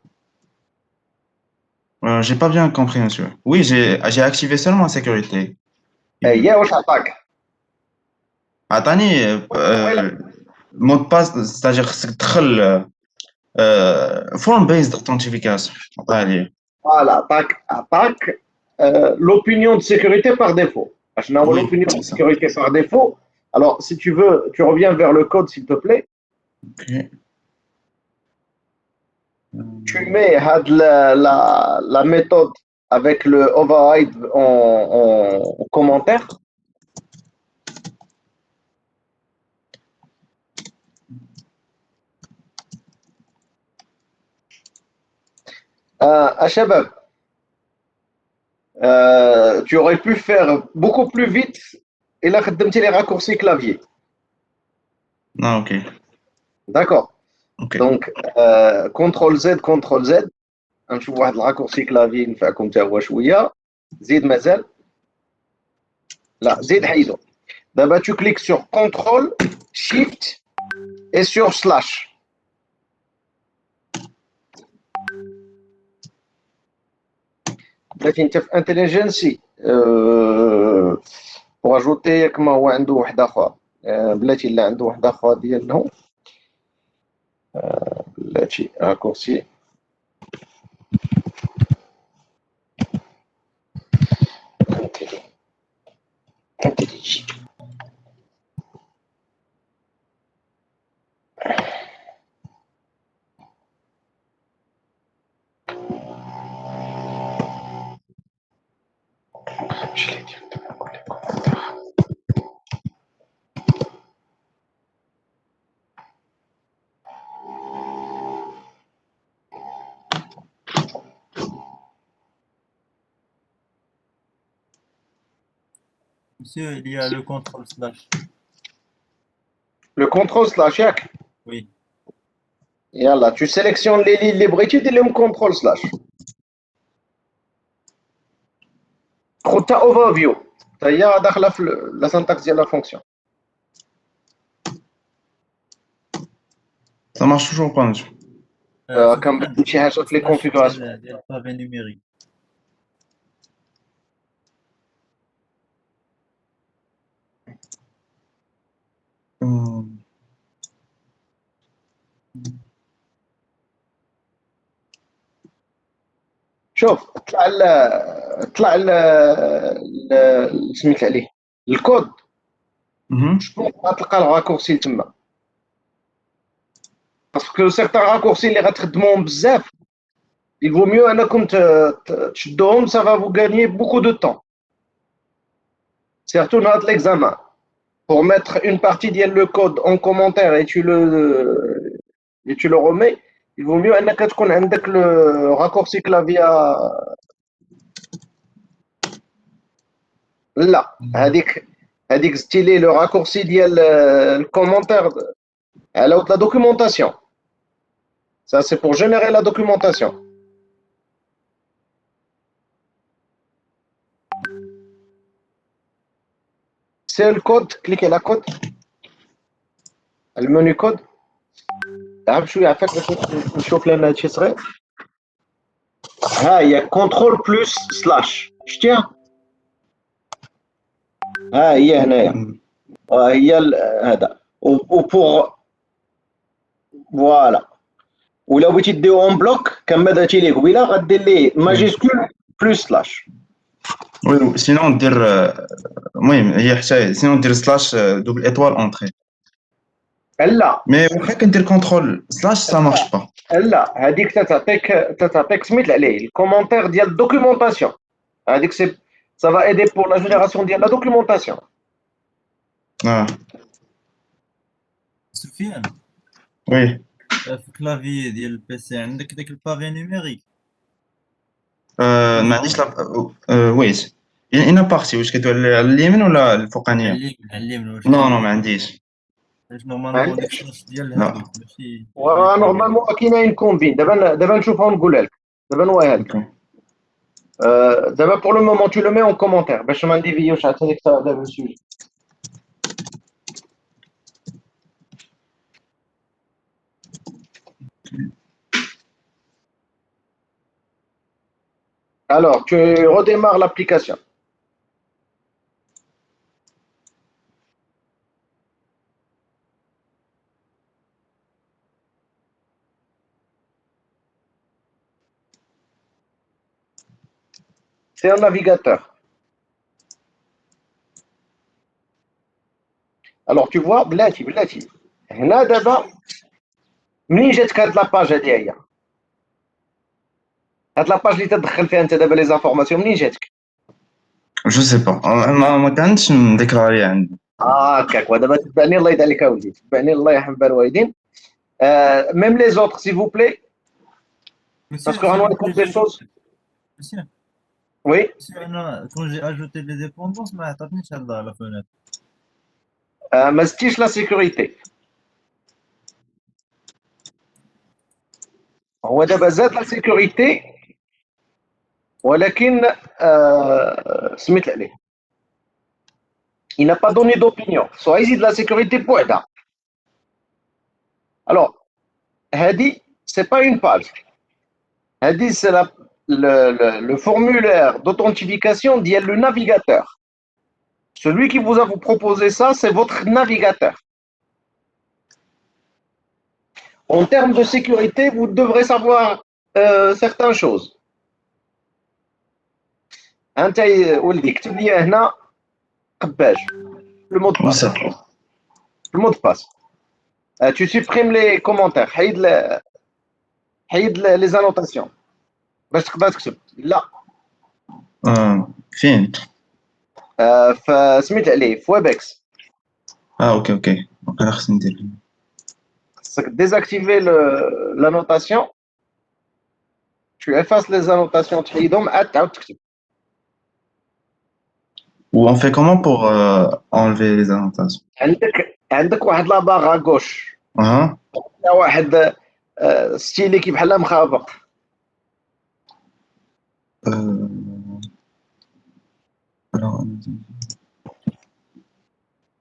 J'ai pas bien compris, monsieur. Oui, j'ai activé seulement la sécurité. هي واش عطاك؟ عطاني mot de passe, c'est-à-dire خصك تدخل form based authentication. عطاني. Voilà, attaque l'opinion de sécurité par défaut. Je n'ai Oui, l'opinion de c'est ça. sécurité par défaut. Alors, si tu veux, tu reviens vers le code, s'il te plaît. Ok. Tu mets la méthode avec le override en commentaire. Shabab, tu aurais pu faire beaucoup plus vite et là, tu les raccourcis clavier. Non, ok. D'accord. Ok. Donc, CTRL Z, CTRL Z. نشوف واحد الراكورسي كلافي ينفعكم حتى هو شويه. زيد مازال. لا زيد حيدو. دابا tu cliques sur CTRL SHIFT et sur slash. بلاتي انت في انتليجنسي pour ajouter ياك ما هو عنده واحد اخر بلاتي لا عنده واحد اخر ديالهم بلاتي راكورسي Monsieur, il y a le contrôle slash. le contrôle slash ياك. Oui. يلا tu sélectionnes les lignes اللي بغيتي دير لهم contrôle slash. خدتها overview حتى هي داخله في لا syntaxe ديال لا fonction. Ça marche toujours pas, monsieur. كنبدل شي حاجه في لي slash كونفيغوراسيون. ديال البافي نيميريك. شوف طلع سميت عليه الكود Mhm. شنو غتلقى الراكورسي تما باسكو سيغتان راكورسي اللي غتخدموهم بزاف il vaut mieux انكم تشدوهم ça va vous gagner beaucoup de temps surtout dans l'examen pour mettre une partie de le code en commentaire et tu le remets il vaut mieux انك تكون عندك le raccourci clavier لا هذيك ستيلي لو راكورسي ديال الكومونتير على لا دوكيومونطاسيون ça c'est pour générer la documentation c'est le code, cliquez la code, le menu code. تعرف شويه عفاك باش نشوف لنا هادشي صغير. ها هي كنترول بلس سلاش شتيها. ها هي هنايا وهي هذا وبوغ فوالا. ولا بغيتي ديرو اون بلوك كما درتي ليه قبيله غدير ليه ماجيسكول بلس سلاش. وي سينون دير المهم هي حتى سينون دير سلاش دوبل ايطوال اونتري. لا مي واخا كندير كونترول سلاش سا مارش با. لا هذيك تعطيك سميت عليه الكومونتير ديال الدوكيومونطاسيون. هذيك سي ça va aider pour la génération ديال la documentation. سفيان وي في الكلافي ديال البيسي عندك داك البافي نيميريك. ما عنديش ويت اين بارتي واش كدوي على اليمين ولا الفوقانيه؟ علمنا واش نو نو ما عنديش. نورمالمون داك الشاش ديال لا. هادوك ماشي ونورمالمون كاينين كومبين. دابا نشوفها ونقول لك. دابا نواها لك. اوكي دابا pour le moment tu le mets en commentaire باش ما نديفيوش على هذيك دابا السوجي. Alors, tu redémarres l'application. C'est un navigateur. Alors, tu vois, بلاتي هنا دابا منين جاتك هاد لاباج هادي هي؟ هاد لاباج اللي تدخل فيها انت دابا لي زانفورماسيون منين جاتك؟ جو سي با ما كانتش مديكلاري عندي. هكاك ودابا تبعني الله يرضي عليك اولدي، تبعني الله يرحم بال الوالدين. ميم لي زوطخ سي فو بلي باسكو غنوريكم دي شوز. وي انا كون جي اجوتي لي ديبوندونس ما عطاتنيش هاد لا فونيت. ما زدتيش لا سيكوريتي. هو دابا زاد لا سيكوريتي ولكن سميت عليه il n'a pas donné d'opinion. So يزيد لا سيكوريتي بوحدها. Alors هادي c'est pas une page. هادي c'est le formulaire d'authentification ديال le navigateur. Celui qui vous a proposé ça, c'est votre navigateur. En termes de sécurité, vous devrez savoir certaines choses. انت ولدي كتب لي هنا قباج le mot de passe. Le mot de passe. Tu supprimes les commentaires. حيد les annotations باش تقدر تكتب. لا فين؟ فسميت عليه في ويبكس. اوكي وقيلا خصني ندير. خصك désactiver la notation. Tu effaces les annotations تحيدهم عاد تعاود تكتب. Ou on fait comment pour enlever les annotations? عندك واحد لا باغ غوش. واحد ستيلي كي بحال مخابق.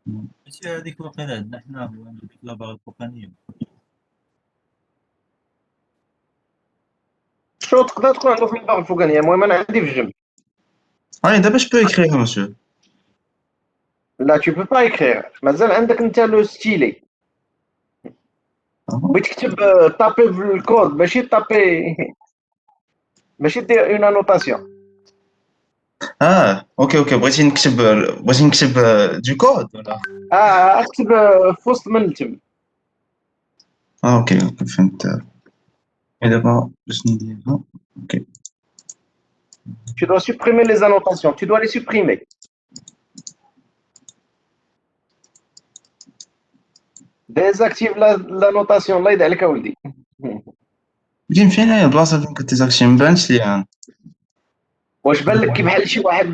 ماشي هذيك وقيلا عندنا حنا عندك لاباغ الفوقانيه. شو تقدر تكون عنده في الباغ الفوقانيه. المهم انا عندي في الجنب. دابا je peux écrire monsieur. لا tu peux pas écrire. مازال عندك انت لو ستيلي. بغيت تكتب طابي في الكود ماشي طابي ماشي دير اون انوتاسيون. اوكي بغيتي نكتب دو كود ولا؟ اكتب في وسط من تم. اوكي فهمت. دابا باش نديرها اوكي. Tu dois supprimer les annotations. Tu dois les supprimer. Désactive la notation. الله يدعي عليك اولدي. فين هي البلاصه فين كنت داكشي مبانش لي انا. واش بان لك كي بحال شي واحد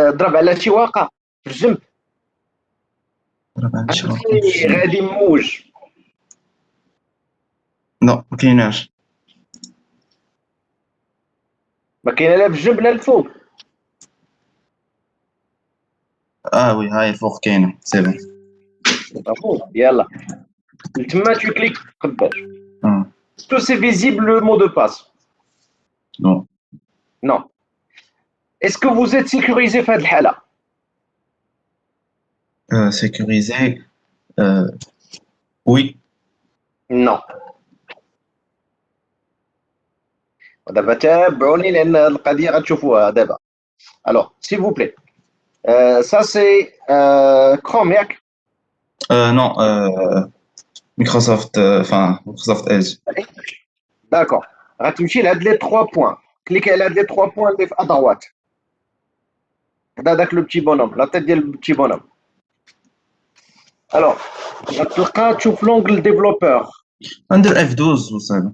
ضرب على شي واقع في الجنب؟ غادي موج. لا ما كايناش. ما كاينه لا في الجنب لا الفوق. Ah oui, هاي فوق كاينة. C'est bon. Bravo. يلا. تما tu cliques قبل. Ah, Est-ce que c'est visible le mot de passe? non. Non. Est-ce que vous êtes sécurisé في هذه الحالة؟ Sécurisé. Oui. Non. دابا تابعوني لأن القضية غتشوفوها دابا. Alors, s'il vous plaît. Ça c'est Chrome ياك؟ Non. Microsoft. Enfin, Microsoft Edge. D'accord. غتمشي لهاد لي 3 points. كليكي على هاد لي 3 points اللي في أدروات. هذا داك لو بتي بونوم، لا تيت ديال البتي بونوم. Alors, غتلقى تشوف لونغل ديفلوبور. ندير F12 وصافي.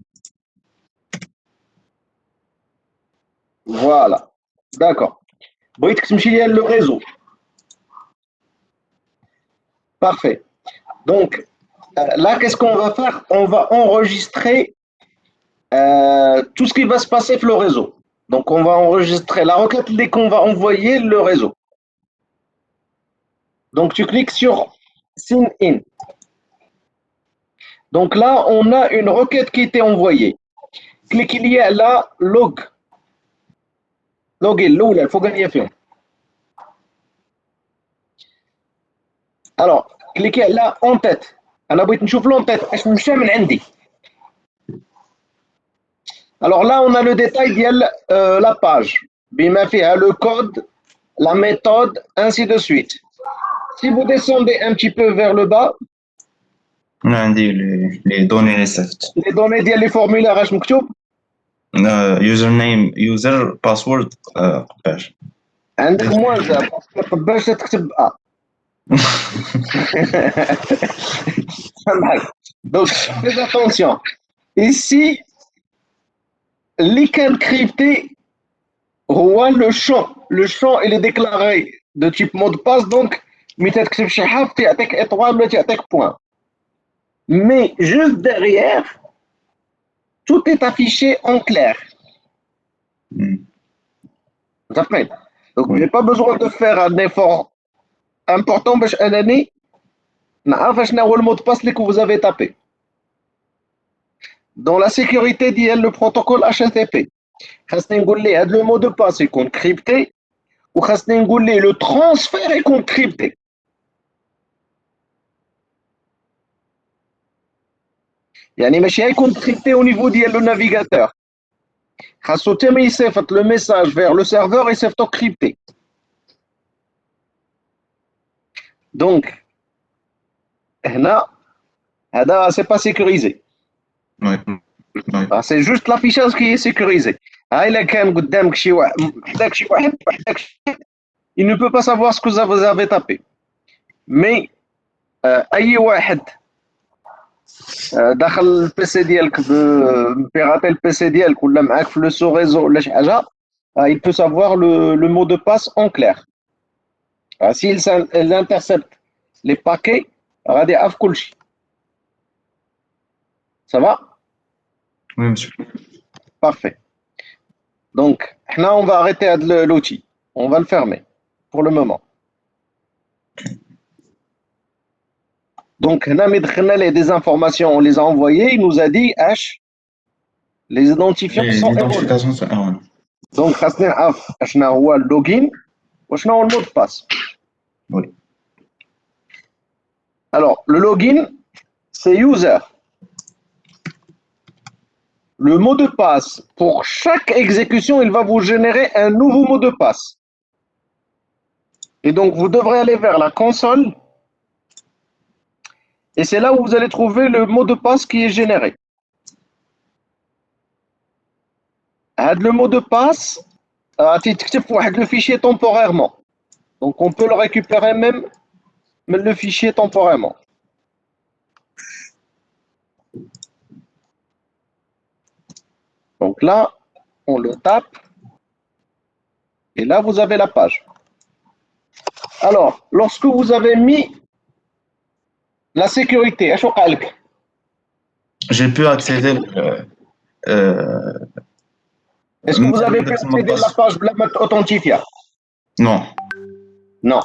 Voilà. D'accord. بغيتك تمشي ليا لو réseau. Parfait. Donc, là, qu'est-ce qu'on va faire? On va enregistrer tout ce qui va se passer sur le réseau. Donc, on va enregistrer la requête dès qu'on va envoyer le réseau. Donc, tu cliques sur Sign in. Donc là, on a une requête qui était envoyée. Cliquez lié là, log. Login, il faut gagner fion. Alors, cliquez là en tête. أنا بغيت نشوف l'en tête. اش مشى من عندي. Alors là, on a le détail ديال la page. بما فيها le code, la méthode, ainsi de suite. Si vous descendez un petit peu vers le bas, عندي les données received. les données ديال les formulaires اش مكتوب؟ Username, user, password. قباش. عندك موازة باش تكتب Donc, faites attention. Ici, l'encrypté هو le champ il est déclaré de type mot de passe, donc ملي تكتب شي حاجة تعطيك étoile ولا تعطيك point. Mais juste derrière, tout est affiché en clair. متفقين؟ Donc, Oui. j'ai pas besoin de faire un effort important باش انني نعرف شنو هو المot de passe اللي vous avez tapé. Dans la sécurité ديال le protocole HTTP خاصني نقول ليه هذا le mot de passe يكون crypté وخاصني نقول ليه le transfert يكون crypté. يعني ماشي يكون crypté au niveau ديال le navigateur. خاصو تم يصيفط le message vers le serveur يصيفطو crypté. Donc هنا هذا c'est pas sécurisé. Oui. Oui. C'est juste l'affichage qui est sécurisé. Ah, il a quand même قدامك شي واحد حداك شي واحد وحداك شي واحد. Il ne peut pas savoir ce que vous avez tapé. Mais اي واحد داخل البيسي ديالك بيراتي البيسي ديالك ولا معاك في لو سو ريزو ولا شي حاجه il peut savoir le mot de passe en clair. S'il intercepte les paquets غادي يعرف كلشي. Ça va? Oui, monsieur. Parfait. Donc, là, on va arrêter l'outil. On va le fermer pour le moment. Donc, là, des informations, on les a envoyées. Il nous a dit H. Les identifiants Les sont erronés. identifications sont erronées. Donc, on a le login ou on a le mot de passe. Oui. Alors, le login, c'est user. Le mot de passe, pour chaque exécution, il va vous générer un nouveau mot de passe. Et donc, vous devrez aller vers la console. Et c'est là où vous allez trouver le mot de passe qui est généré. Le mot de passe, le fichier temporairement. Donc, on peut le récupérer même le fichier temporairement. Donc là, on le tape. Et là, vous avez la page. Alors, lorsque vous avez mis la sécurité, J'ai pu accéder. est-ce que vous avez pu accéder à la page authentifiée? Non. Non.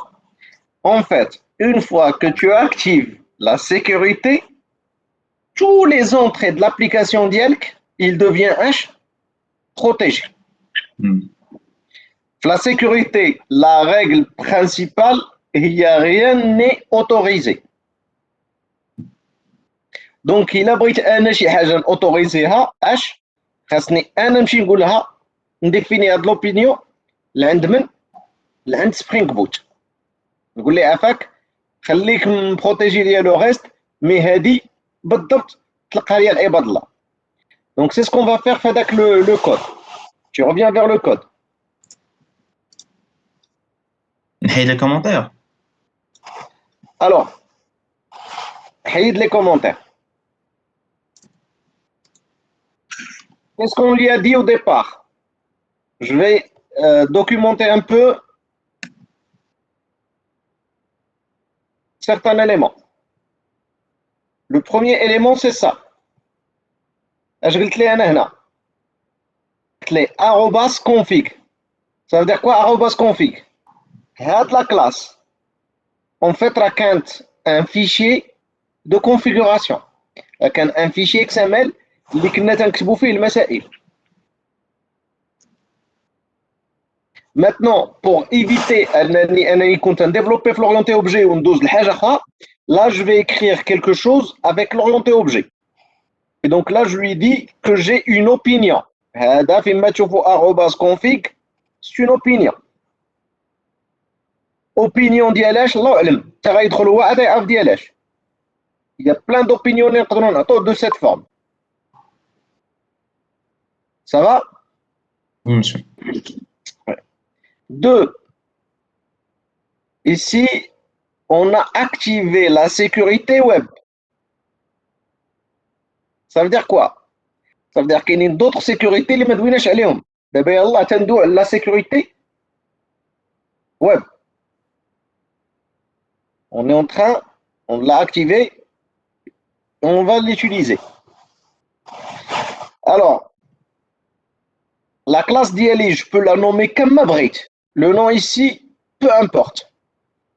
En fait, une fois que tu actives la sécurité, tous les entrées de l'application d'IELC, il devient protégé. Hmm. La sécurité, la règle principale, il n'y a rien n'est autorisé. Donc, il abrite un شي حاجة autorisée خاصني أنا نمشي نقولها نديفيني هاد لوبينيون لعند سبرينغ بوت نقول ليه عافاك خليك مبروتيجي ليا لو ريست مي هادي بالضبط تلقى ليا العباد الله. Donc c'est ce qu'on va faire avec le code. Tu reviens vers le code. نحيد les commentaires. Alors, حيد les commentaires. Qu'est-ce qu'on lui a dit au départ? Je vais documenter un peu certains éléments. Le premier élément, c'est ça. Je vais te le dire les arrobas config. Ça veut dire quoi arrobas config? La classe. En fait, raconte un fichier de configuration. Un fichier XML اللي كنا تنكتبوا فيه المسائل. Maintenant, pour éviter أنني كنت développer l'orienté objet ou ندوز لحاجة أخرى, là je vais écrire quelque chose avec l'orienté objet. Et donc là je lui dis que j'ai une opinion. هذا فيما تشوفوا arrobas config, c'est une opinion. Opinion ديالاش الله أعلم. تا غيدخل هو عاد يعرف ديالاش. Il y a plein d'opinions اللي نقدروا نعطوه de cette forme. Ça va? Oui, monsieur. Deux, ici, on a activé la sécurité web. Ça veut dire quoi? Ça veut dire qu'il y a d'autres sécurités اللي ما دويناش عليهم. دابا يلاه تندوي على la sécurité web. On est en train, on l'a activé, et on va l'utiliser. Alors, la classe d'ILI, je peux la nommer comme Mabrit. Le nom ici, peu importe.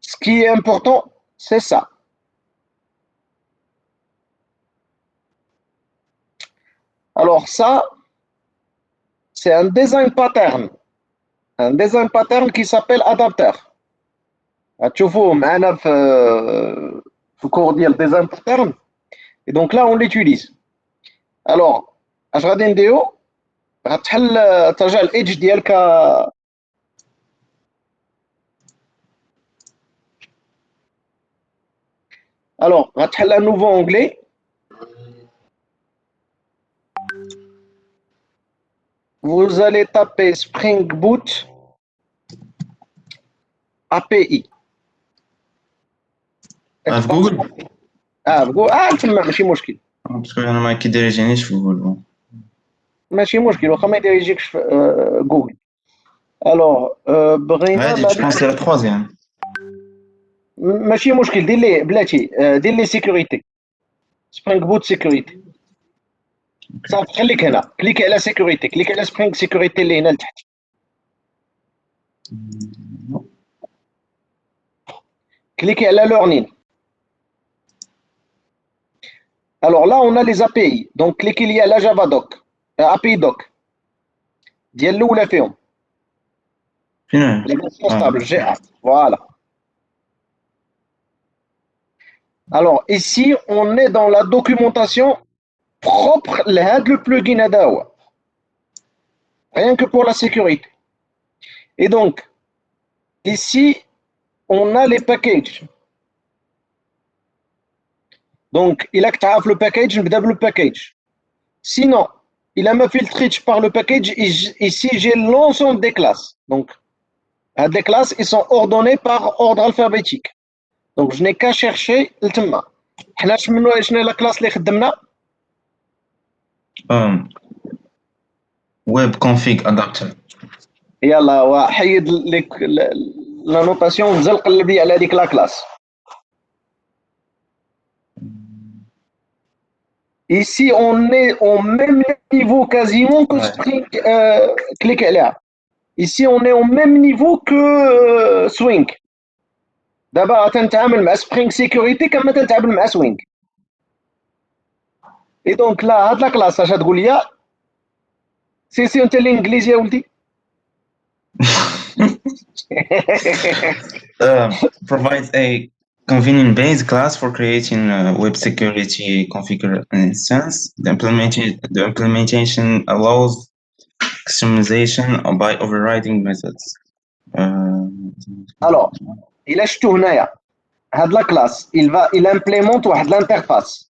Ce qui est important, c'est ça. Alors ça, c'est un design pattern. Un design pattern qui s'appelle adapter. تشوفوه معنا في cours ديال design pattern. Et donc là, on l'utilise. Alors, اش غادي نديرو؟ غتحل ترجع الايدج ديالك. Alors, غتحل un nouveau onglet. Vous allez taper Spring Boot API. في جوجل. بقول تما ماشي مشكل. باسكو انا ما كيديريجينيش في جوجل. ماشي مشكل واخا ما يديريجيكش في جوجل. الوغ بغينا عادي جو بونس سي لا تروازيام. ماشي مشكل دير ليه بلاتي دير ليه سيكوريتي. سبرينغ بوت سيكوريتي. صافي خليك هنا كليكي على سيكوريتي كليكي على سبرينغ سيكوريتي اللي هنا لتحت. Cliquez à la learning. Alors là, on a les API. Donc, cliquez lié à la Javadoc, API Doc. ديال ولا فيهم. فين؟ Les versions stables, GA. Voilà. Alors, ici, on est dans la documentation propre le plugin Adawa. Rien que pour la sécurité. Et donc, ici, on a les packages. Donc, il a que le package, le package. Sinon, il a me filtré par le package. Ici, j'ai l'ensemble des classes. Donc, les classes, ils sont ordonnées par ordre alphabétique. Donc, je n'ai qu'à chercher le thème. Je n'ai la classe les khedemna. Web config adapter. يلا وحيد لك la notation نزل قلب لي على هذيك لا كلاس. Ici, on est au même niveau quasiment que Spring. Clique là. Ici, on est au même niveau que Swing. دابا تنتعامل مع سبرينغ سيكوريتي كما تنتعامل مع سوينغ. اي دونك لا هاد لا كلاس اش تقول لي سي انت الانجليزي يا ولدي. Provides a convenient base class for creating a web security configure instance. The implementation allows customization by overriding methods. الو الا شفتو هنايا هاد لا كلاس il implémente واحد الانترفاس.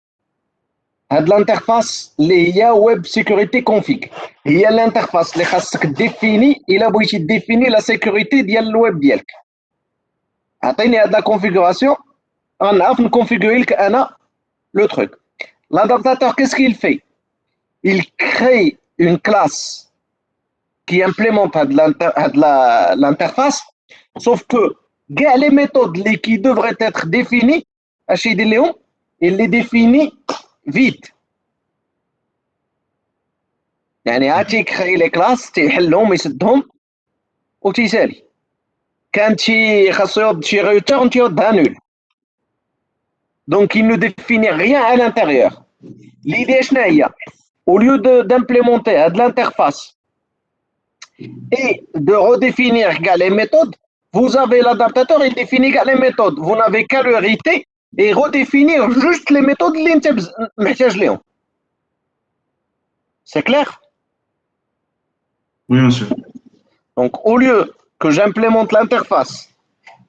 هاد الانترفاس اللي هي ويب سيكوريتي كونفيك هي الانترفاس اللي خاصك ديفيني الا بغيتي ديفيني لا سيكوريتي ديال الويب ديالك. عطيني هاد لا كونفيغوراسيون غنعرف نكونفيغوري لك انا لو تروك. L'adaptateur qu'est-ce qu'il fait? Il crée une classe qui implémente l'interface, sauf que les méthodes qui devraient être définies, il les définit vite. يعني هاتي كري لي كلاس تيحلهم يسدهم وتيسالي. كانت شي خاصو يوض شي ريتورن تيوضها نول. Donc il ne définit rien à l'intérieur. L'idée شنو هي؟ Au lieu d'implémenter l'interface et de redéfinir les méthodes, vous avez l'adaptateur, il définit les méthodes. Vous n'avez qu'à le hériter et redéfinir juste les méthodes اللي انت محتاج لهم. C'est clair? Oui, monsieur. Donc au lieu que j'implémente l'interface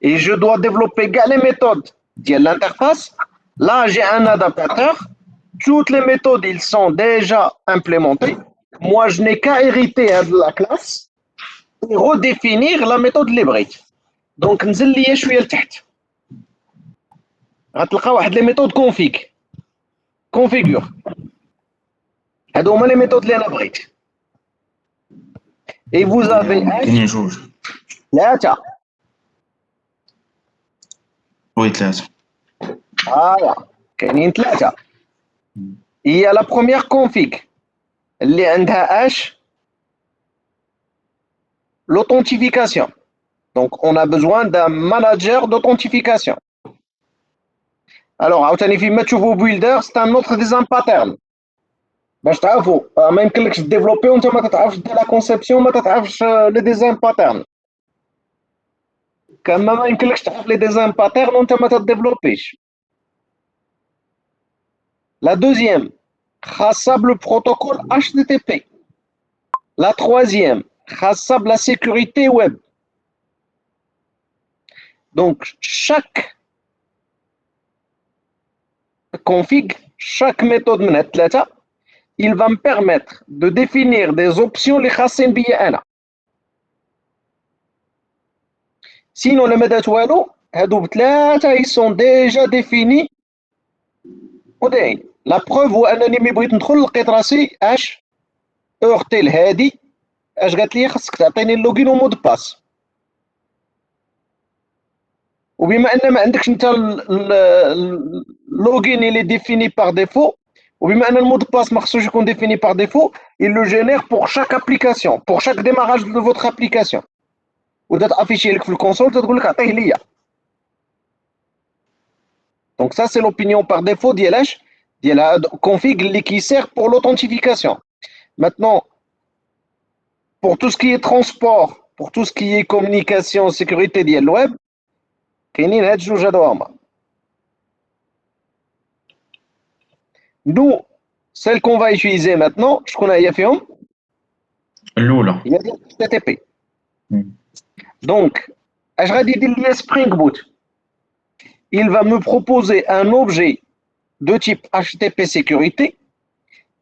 et je dois développer les méthodes de l'interface, là j'ai un adaptateur. Toutes les méthodes, ils sont déjà implémentées. Moi, je n'ai qu'à hériter de la classe et redéfinir la méthode libre. Donc, نزل لي شويه لتحت. غتلقى واحد لي ميثود configure. هادو هما لي ميثود اللي انا بغيت. Et vous avez كاينين جوج. ثلاثة. وي ثلاثة. كاينين ثلاثة. هي لا بروميير config اللي عندها l'authentification. Donc on a besoin d'un manager d'authentification. Alors عاوتاني فيما تشوفوا builder c'est un autre design pattern. باش تعرفوا ما يمكنلكش تديفلوبي وانت ما تتعرفش دير لا كونسيبسيون ما تتعرفش لي ديزاين باترن. كما ما يمكنلكش تعرف لي ديزاين باترن وانت ما تديفلوبيش. La deuxième, خاصة le protocole HTTP. La troisième, خاصة la sécurité web. Donc, chaque config, chaque méthode من هاد الثلاثة, il va me permettre de définir des options اللي خاصين بيا أنا. Sinon, le مدات والو, هادو بثلاثة ils sont déjà définis. وداين لا بروف هو انني ملي بغيت ندخل لقيت راسي اورتي لهادي قالت لي خاصك تعطيني اللوغين ومود باس. وبما ان ما عندكش انت اللوغين اللي ديفيني باغ ديفو وبما ان المود باس ما خصوش يكون ديفيني باغ ديفو il le génère pour chaque application pour chaque démarrage de votre application وتتافيشي لك في الكونسول تقول لك عطيه ليا. Donc ça c'est l'opinion par défaut ديال la config qui sert pour l'authentification. Maintenant, pour tout ce qui est transport, pour tout ce qui est communication, sécurité ديال الويب, كاينين هاد جوج هادو هما. Nous, celle qu'on va utiliser maintenant, شكون هي فيهم؟ الأولى. هي ديال HTTP. Donc, اش غادي يدير ليا Spring Boot? Il va me proposer un objet de type HTTP sécurité,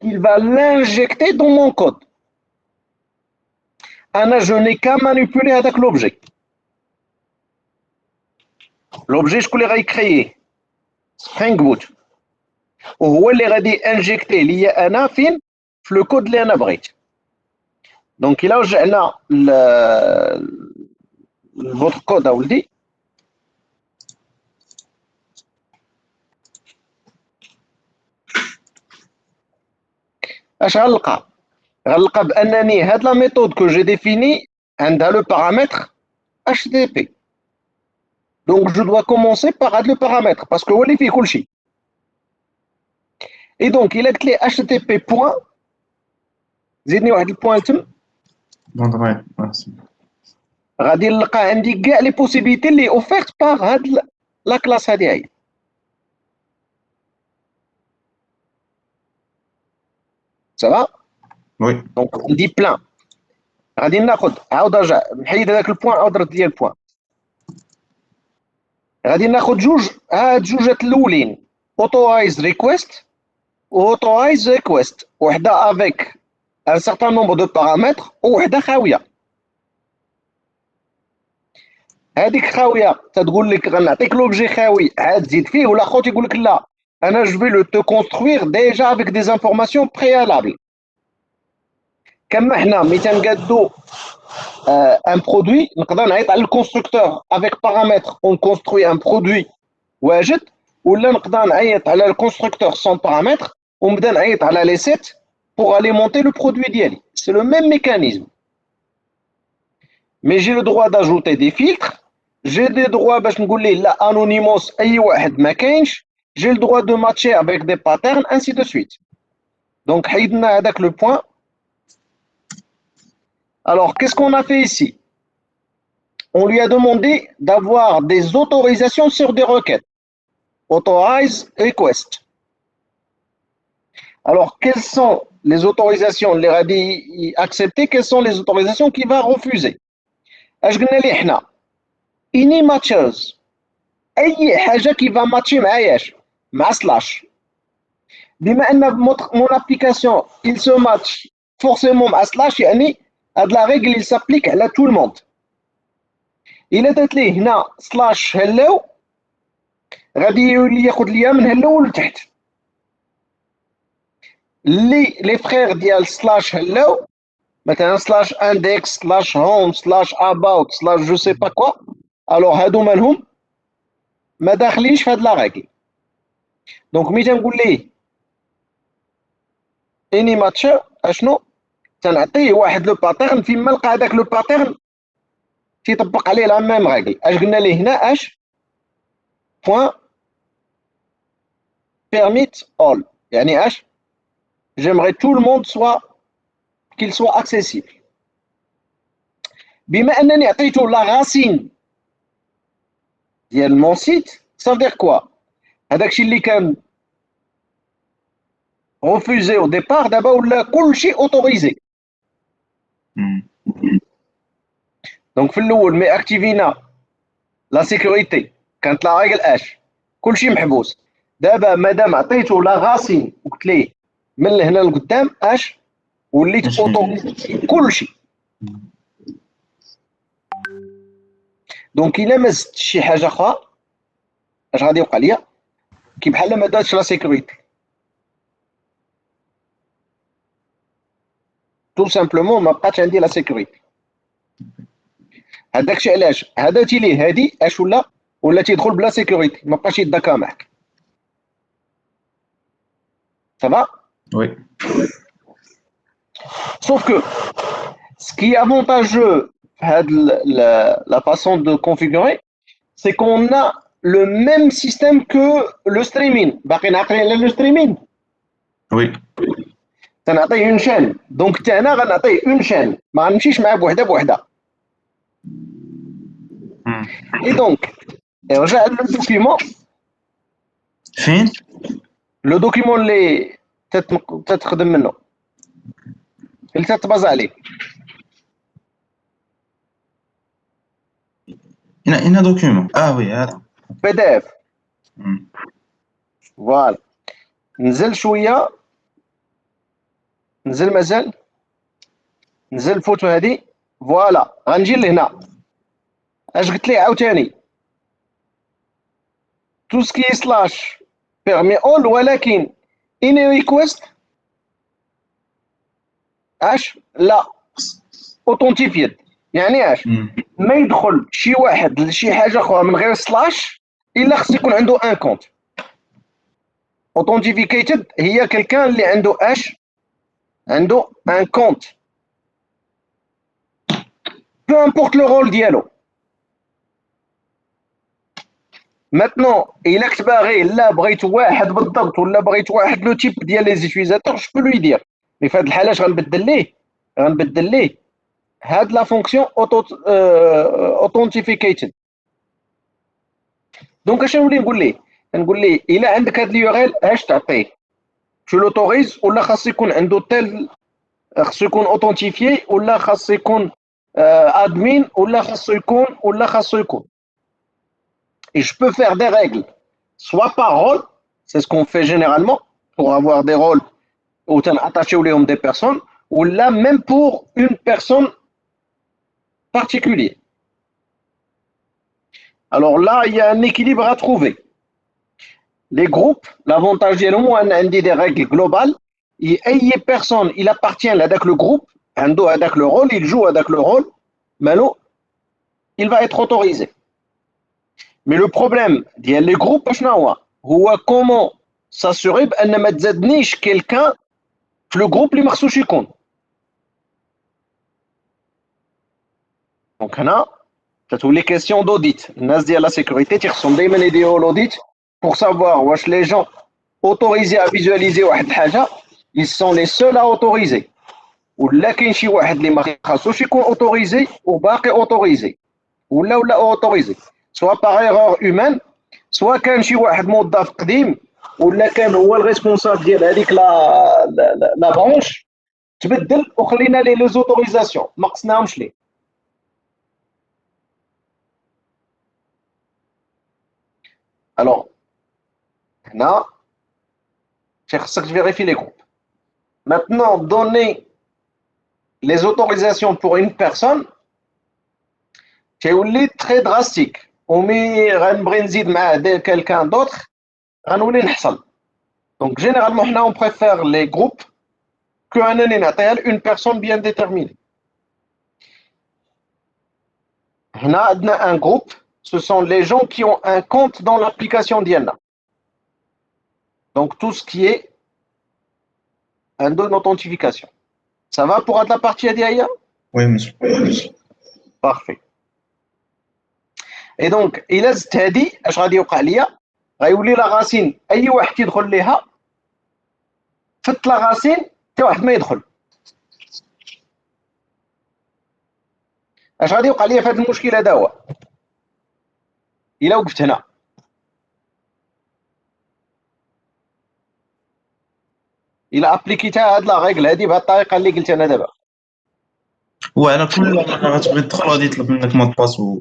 il va l'injecter dans mon code. Je n'ai qu'à manipuler avec l'objet. L'objet, je vais créer Spring Boot. وهو اللي غادي انجكتي ليا انا فين في لو كود اللي انا بغيت. دونك الى رجعنا لفوتر كود اولدي اش غنلقى بانني هاد لا ميثود كو جي ديفيني عندها لو بارامتر HTTP. Donc, je dois commencer par le paramètre parce que il fait كل شيء. Et donc, il a clé HTTP point. زيدني واحد البوان تم. Bon, ouais, merci. غادي نلقى عندي كاع لي بوسيبيليتي اللي اوفيرت باغ هاد لا كلاس هادي هي. سافا؟ Oui. دونك عندي بلان. غادي ناخذ عاود رجع نحيد هذاك البوان عاود رد ليا البوان. غادي ناخذ هاد جوجات الاولين اوتورايز ريكويست و اوتورايز ريكويست، وحده افيك ان سارتان نومبر دو بارامتر وحده خاويه. هذيك خاويه تتقول لك غنعطيك لوبجي خاوي عاد تزيد فيه، ولا خوت يقول لك لا انا جو في لو تو كونستروير ديجا افيك دي انفورماسيون بريالابل. كما حنا ملي تنقادو ان برودوي نقدر نعيط على الكونستركتور افيك بارامتر اون كونستروي ان برودوي واجد، ولا نقدر نعيط على الكونستركتور سون بارامتر ونبدا نعيط على لي سيت بوغ اليمونتي لو برودوي ديالي. سي لو ميم ميكانيزم. مي جي لو دروا داجوتي دي فيلتر، جي دي دروا باش نقول ليه لا انونيموس اي واحد ما كاينش، جي لو دروا دو ماتشي افيك دي باترن انسي دو سويت. دونك حيدنا هذاك لو بوين. Alors, qu'est-ce qu'on a fait ici? On lui a demandé d'avoir des autorisations sur des requêtes. Authorize request. Alors, quelles sont les autorisations اللي غادي accepter? Quelles sont les autorisations qu'il va refuser? اش قلنا ليه حنا؟ Any matches. أي حاجة qui va matcher معاياش مع slash. بما أن mon application il se match forcément مع slash، يعني هاد لا ريغل il s'applique على tout le monde. إلا درت ليه هنا سلاش هلو غادي يولي ياخذ ليا من هلو لتحت. لي فخير ديال سلاش هلو مثلا سلاش اندكس سلاش هوم سلاش اباوت سلاش جو سي با كوا، الوغ هادو مالهم ما داخلينش في هاد لا ريغل. دونك ملي تنقول ليه اني ماتش اشنو تنعطيه واحد لو باترن، فيما نلقى هذاك لو باترن تيطبق عليه لا ميم ريغل. اش قلنا ليه هنا؟ اش بوين permit all، يعني اش j'aimerais tout le monde soit qu'il soit accessible. بما انني عطيته لا راسين ديال مون سيت ça veut dire quoi؟ هذاك الشيء اللي كان refusé au départ دابا ولا كلشي اوتوريزي. دونك في الاول مي اكتيفينا لا سيكوريتي كانت لا ريغل اش كلشي محبوس. دابا مادام عطيته لا غاسين وقلت ليه من هنا لقدام اش وليت اوتوريزي كلشي. دونك الا ما زدتش شي حاجه اخرى اش غادي يوقع ليا؟ كي بحال ما دارتش لا سيكوريتي. تو سامبلومون ما بقاتش عندي لا سيكوريتي. هذاك الشيء علاش هذا تيليه هادي اش ولا تيدخل بلا سيكوريتي ما بقاش يدكا معك. Ça va? Oui. Sauf que ce qui est avantageux la façon de configurer, c'est qu'on a le même système que le streaming. باقي نعقل على le streaming. Oui. تنعطيه une chaîne. Donc حتى هنا غنعطيه une chaîne. ما غنمشيش معاه بوحده بوحده. Et donc رجع le document. فين؟ لو دوكيمون اللي تتخدم منه اللي تتباز عليه. هنا دوكيومون. وي هذا بي دي اف. فوالا نزل شويه، نزل مازال، نزل الفوتو هادي. فوالا غنجي لهنا اش قلت ليه عاوتاني تو سكي سلاش بيرمي اول، ولكن اني ريكويست اش لا اوثنتيفيد. يعني اش ما يدخل شي واحد لشي حاجه اخرى من غير سلاش الا خص يكون عنده ان كونت. اوثنتيفيكيتد هي كلكان اللي عنده اش عنده ان كونت peu importe le rôle ديالو. Maintenant, إلا كنت باغي لا بغيت واحد بالضبط ولا بغيت واحد لو تيب ديال لي زيتيزاتور جو بو لوي دير. مي في هاد الحالة اش غنبدل ليه هاد لا فونكسيون اوثنتيفيكيتد. دونك اش نولي نقول ليه إلا عندك هاد اليوريل اش تعطيه tu l'autorises ولا خاص يكون عنده تال خاصو يكون اوثنتيفيي ولا خاصو يكون admin ولا خاصو يكون et je peux faire des règles soit par rôle, c'est ce qu'on fait généralement pour avoir des rôles où tu attaché ou des personnes ou là même pour une personne particulière. Alors là il y a un équilibre à trouver. Les groupes, l'avantage ديالهم هو ان عندي des règles globales et اي personne il appartient لهذاك le groupe عنده هذاك le rôle, il joue هذاك le rôle مالو il va être autorisé. Mais le problème ديال les groupes شنو هو comment s'assurer بان ما تزادنيش quelqu'un في le groupe اللي ما خصوش يكون. دونك هنا تتولي question d'audit. الناس ديال la sécurité تيخصهم دائما يديروا l'audit pour savoir واش les gens autorisés à visualiser واحد الحاجه ils sont les seuls à autoriser ولا كاين شي واحد اللي ما خاصوش يكون autorisé وباقي autorisé ولا autorisé soit par erreur humaine soit كان شي واحد موظف قديم ولا كان هو الريسبونسابل ديال هذيك لا برونش تبدل وخلينا ليه لي زوتوريزاسيون ما قصناهمش ليه. Alors هنا خصك vérifier les groupes. Maintenant, donner les autorisations pour une personne, c'est très drastique. ومي غنبغي نزيد مع quelqu'un d'autre غنولي نحصل. Donc généralement on préfère les groupes qu'أنني نعطيها une personne bien déterminée. هنا عندنا un groupe, ce sont les gens qui ont un compte dans l'application ديالنا. Donc tout ce qui est un don d'authentification. Ça va pour la partie Adiaya? Oui, monsieur. Parfait. Et donc, إلا زدت هادي اش غادي يوقع ليا؟ غيولي لا غاسين أي واحد يدخل ليها فت لا غاسين حتى واحد ما يدخل. اش غادي يوقع ليا في هذا المشكل هذا هو إلا وقفت هنا إلا ابليكيتها هاد لا ريغل هادي بهاد الطريقه اللي قلت انا دابا. وعلى كل مرة غتبغي تدخل غادي يطلب منك مود باس و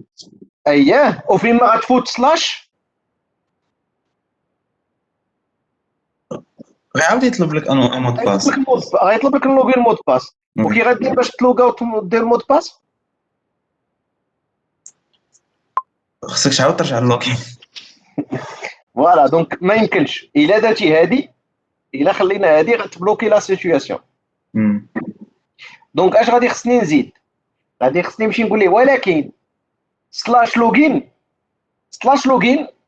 اييه وفين ما غتفوت سلاش غيعاود يطلب لك ان مود باس. غيطلب لك اللوغين مود باس. وكي غدير باش تلوغ اوت دير مود باس خصك تعاود ترجع للوكين. فوالا دونك ما يمكنش الا درتي هادي الا خلينا هادي غتبلوكي لا سيتوياسيون. دونك اش غادي خصني نزيد؟ غادي خصني نمشي نقول ليه ولكن سلاش لوغين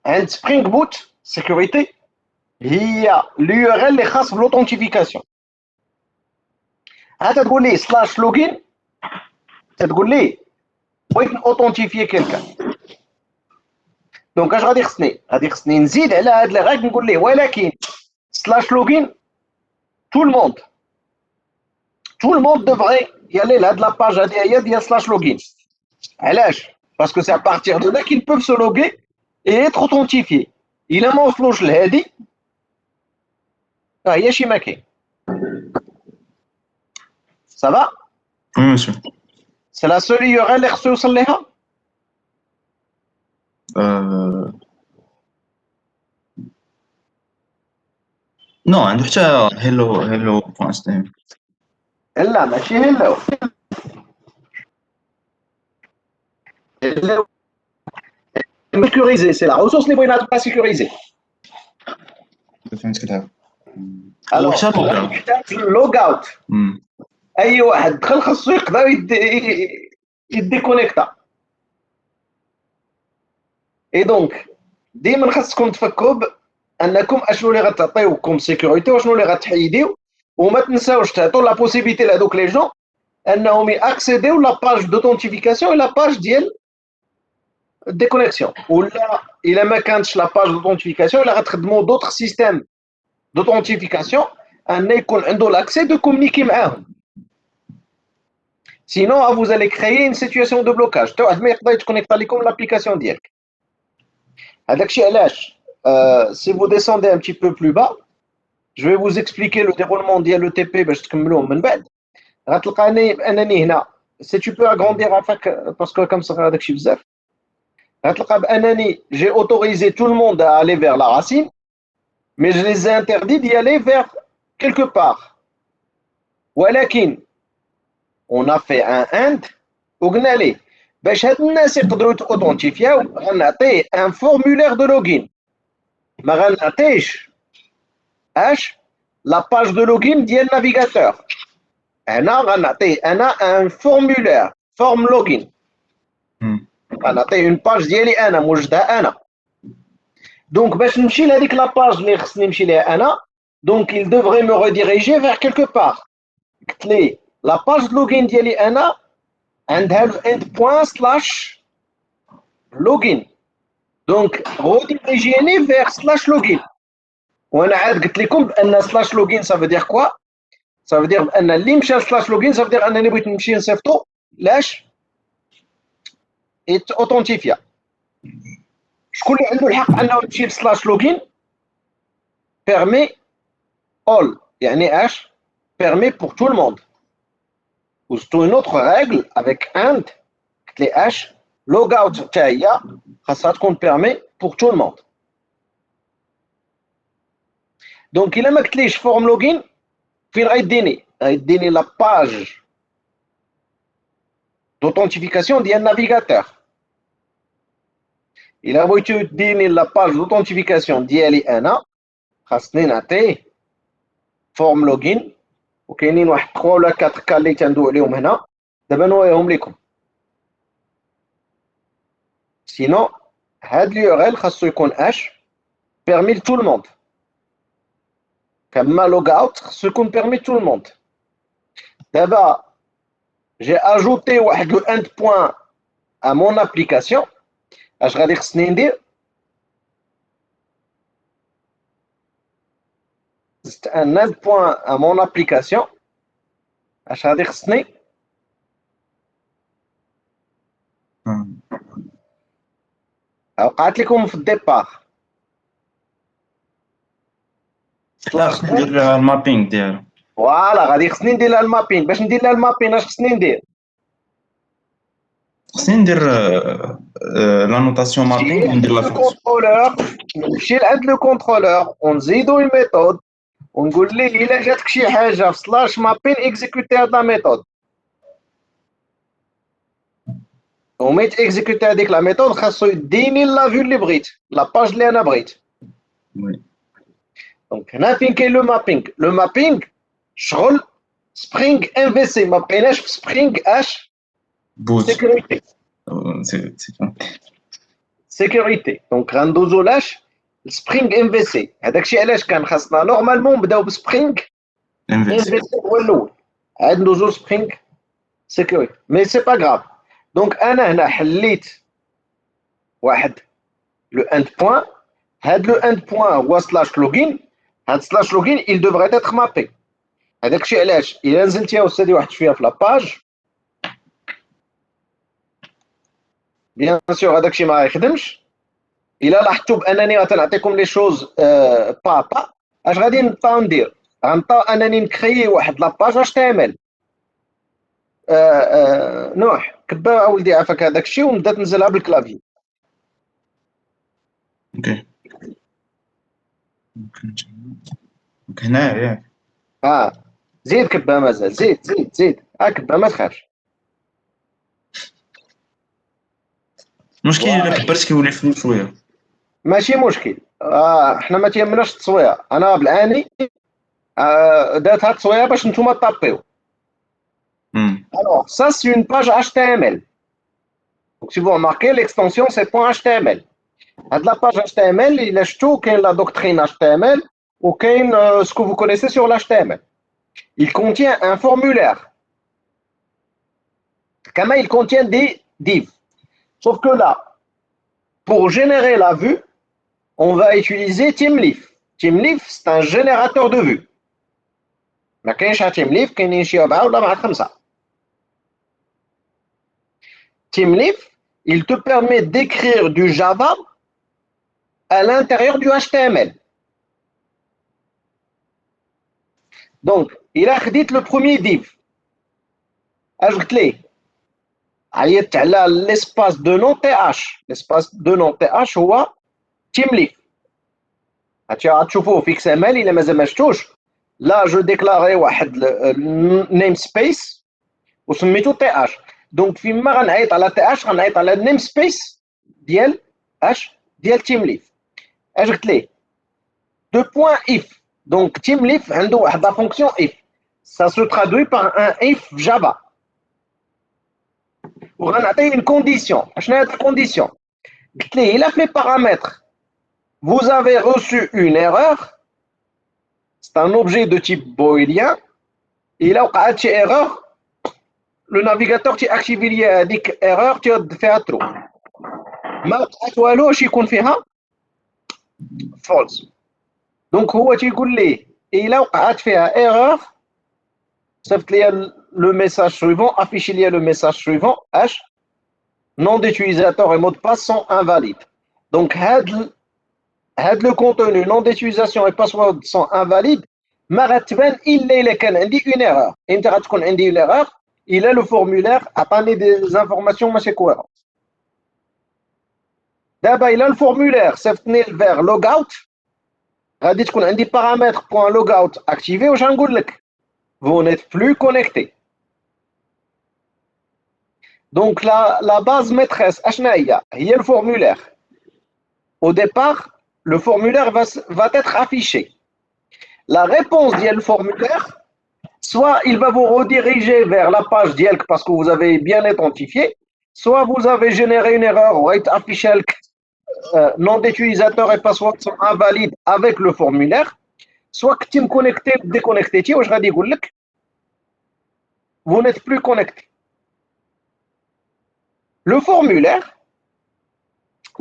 عند سبرينغ بوت سيكوريتي هي اليو ار ال اللي خاص بلوثنتيفيكاسيون. عاد تقول ليه سلاش لوغين تقول ليه بغيت اوثنتيفيي كيلكان. دونك اش غادي خصني نزيد على هاد لي غاك نقول ليه ولكن سلاش لوغين tout le monde devrait y aller là de la page هي slash login. علاش؟ parce que c'est à partir de là qu'ils peuvent se loguer et être authentifiés. إلا ما وصلوش لهادي هي شي ما كاين. Ça va? Oui, monsieur. C'est la seule URL اللي خصو يوصل ليها؟ نو عنده حتى hello .html. لا ماشي هلو. sécurisé, c'est la ressource اللي بغينا تبقى sécurisée. فهمت كده. alors محتاج لوغ اوت. اي واحد دخل خاصو يقدر يديكونيكتا. اي دونك ديما خاصكم تفكروا انكم اشنو اللي غتعطيوكم سيكوريتي وشنو اللي غتحيديو وما تنساوش تعطوا لا بوسيبيتي لهذوك لي جون انهم ياكسيديو لا باج دوثنتيفيكاسيون لا باج ديال déconnexion. Ou là, il a mis la page d'authentification, il a retrouvé d'autres systèmes d'authentification, un a l'accès de communiquer avec eux. Sinon, vous allez créer une situation de blocage. Tu vas connecter avec l'application direct. Si vous descendez un petit peu plus bas, je vais vous expliquer le déroulement de l'ETP. Si tu peux agrandir parce que comme ça, j'ai autorisé tout le monde à aller vers la racine, mais je les ai interdits d'y aller vers quelque part. On a fait un end, باش هاد الناس يقدروا يتاوثنتيفياو غنعطيه un formulaire de login. ما غنعطيش la page de login ديال navigateur. هنا غنعطيه انا un formulaire form login. غنعطيه une page ديالي انا موجدها انا. Donc باش نمشي لهذيك لا باج اللي خصني نمشي ليها انا, donc il devrait me rediriger vers quelque part. قلت لي la page de login ديالي انا عندها le end.slash login. Donc rediriger vers slash login. وانا عاد قلت لكم بان slash login ça veut dire quoi? Ça veut dire بان اللي مشى slash login ça veut dire انني بغيت نمشي نصيفطو لاش اوثنتيفيا. شكون اللي عنده الحق انه يمشي لسلاش لوجين؟ permet all, يعني permet pour tout le monde. Ou c'est une autre règle avec and, les logout تاعي خاصها تكون permet pour tout le monde. Donc il ما قلتليش form login فين غيديني la page d'authentification ديال navigateur. Il a voulu donner la page d'authentification ديالي انا خاصني نعطيه form login وكاينين واحد 3 ولا 4 كا اللي تندوي عليهم هنا دابا نوريهم لكم. سينو هاد اليو ار ال خاصو يكون permis tout le monde. كما log out خاصو يكون permis tout le monde. دابا j'ai ajouté واحد le end point à mon application. اش غادي خصني ندير؟ زدت ان end point à mon application. اش غادي خصني؟ وقعت لكم في الديبار. لا خصني ندير لها المابينغ ديالو. فوالا غادي خصني ندير لها المابين. باش ندير لها المابين اش خصني ندير؟ خصني ندير لا نوتاسيون مابينغ وندير لا كونترولور. نمشي لعند لو كونترولور ونزيدو الميثود ونقول ليه الا جاتك شي حاجه في سلاش مابين اكزيكوتي هاد لا ميثود. وميت اكزيكوتي هذيك لا ميثود خاصو يديني لا فيو اللي بغيت, لا باج اللي انا بغيت. دونك هنا فين كاين لو مابينغ. لو مابينغ شغل سبرينغ ام في سي. ما بقيناش في سبرينغ بوت سيكوريتي. سيكوريتي. دونك غندوزو لاش سبرينغ ام في سي. هذاك الشيء علاش كان خاصنا نورمالمون نبداو بسبرينغ ام في سي هو الاول, عاد ندوزو سبرينغ سيكوريتي. مي سي با غراف. دونك انا هنا حليت واحد لو اند بوين. هاد لو اند بوين هو سلاش لوغين. هاد سلاش لوغين il devrait être mappé. هذاك الشيء علاش الا نزلت يا استاذي واحد شويه في لاباج بيان سور هذاك الشيء ما يخدمش. الا لاحظتوا بانني غنعطيكم لي شوز با اش غادي نبقاو ندير؟ غنبقاو انني نكريي واحد لاباج اش تعمل. نوح كبا ولدي عافاك هذاك الشيء ونبدا تنزلها بالكلافي. اوكي هنا ياك زيد كبا مازال. زيد كبا ما تخافش. المشكل الا كبرت كيولي فلو شويه. ماشي مشكل. حنا ما تيهمناش التصوير. انا بالعاني درت هاد التصويره باش نتوما طابيو. Alors, ça, c'est une page HTML. Donc, si vous remarquez, l'extension, c'est .html. La page HTML, il a tout, la doctrine HTML, ou ce que vous connaissez sur l'HTML. Il contient un formulaire. Comment il contient des divs. Sauf que là, pour générer la vue, on va utiliser TeamLeaf. TeamLeaf, c'est un générateur de vue. ما كاينش TeamLeaf كاينين شي 4 ولا مع 5. TeamLeaf, il te permet d'écrire du Java à l'intérieur du HTML. Donc, il a dit le premier div. Ajoute-le. L'espace de nom TH. L'espace de nom TH هو TeamLeaf. تشوفوه في XML إلا مازال ما شفتوش. Là, je déclarais واحد namespace وسميتو TH. Donc, فيما غنعيط على TH غنعيط على namespace ديال ديال TeamLeaf. Ajoute-le. .if. Donc, TeamLeaf عنده واحد la fonction if. Ça se traduit par un if Java. وغنعطيه une condition. شنو هاد الكونديسيون؟ قلت ليه il a fait paramètres. Vous avez reçu une erreur. C'est un objet de type booléen. Il a وقعت شي erreur. Le navigateur تيأكتيفي لي هذيك erreur تيرد فيها true. ما وقعت والو واش يكون فيها false. Donc هو تيقول ليه إلا وقعت فيها erreur صيفط لي le message suivant, affiche لي le message suivant H nom d'utilisateur et mot de passe sont invalides. Donc هاد le contenu nom d'utilisation et password sont invalides. ما غتبان إلا كان عندي une erreur. إمتى غتكون عندي une erreur؟ إلا le formulaire عطاني des informations ماشي cohérentes. دابا إلا الفورمulaire صيفطني vers logout غادي تكون عندي paramètre .logout activé واش غنقول لك vous n'êtes plus connecté. Donc la base maîtresse اشنا هي le formulaire. Au départ le formulaire va être affiché. La réponse ديال le formulaire soit il va vous rediriger vers la page ديالك parce que vous avez bien identifié, soit vous avez généré une erreur ou affiché nom d'utilisateur et password sont invalides avec le formulaire, soit que tu me connecté ou déconnecté, ou je vais dire vous n'êtes plus connecté. Le formulaire,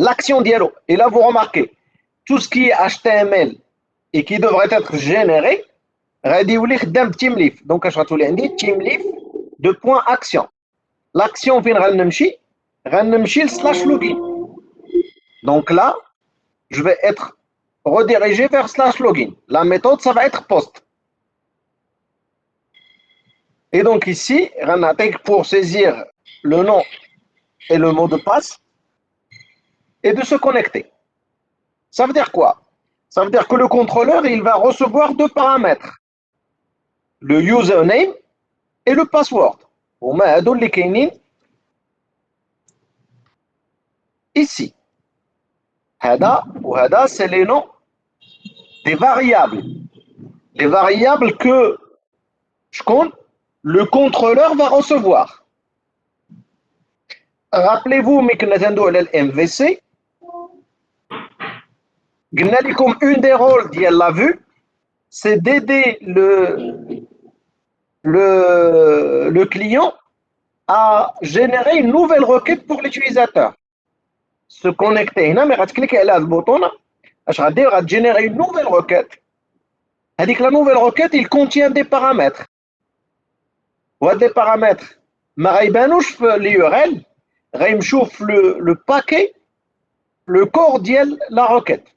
l'action dialogue, et là vous remarquez, tout ce qui est HTML et qui devrait être généré, TeamLeaf. Donc je vais dire TeamLeaf de point action. L'action vient de slash login. Donc là, je vais être redirigé vers slash login. La méthode, ça va être post. Et donc ici, pour saisir le nom et le mot de passe et de se connecter. Ça veut dire quoi? Ça veut dire que le contrôleur, il va recevoir deux paramètres. Le username et le password. Ici. Hada, c'est les noms des variables. Les variables que le contrôleur va recevoir. Rappelez-vous, mais que MVC, une des rôles de la vue, c'est d'aider le client à générer une nouvelle requête pour l'utilisateur. Se connecter هنا mais غتكليكي على هذا البوطون اش غادير غتجينيري une nouvelle requête. هذيك la nouvelle requête il contient des paramètres. وهاد les paramètres ما غيبانوش في l'URL غيمشيو في le paquet le corps ديال la requête.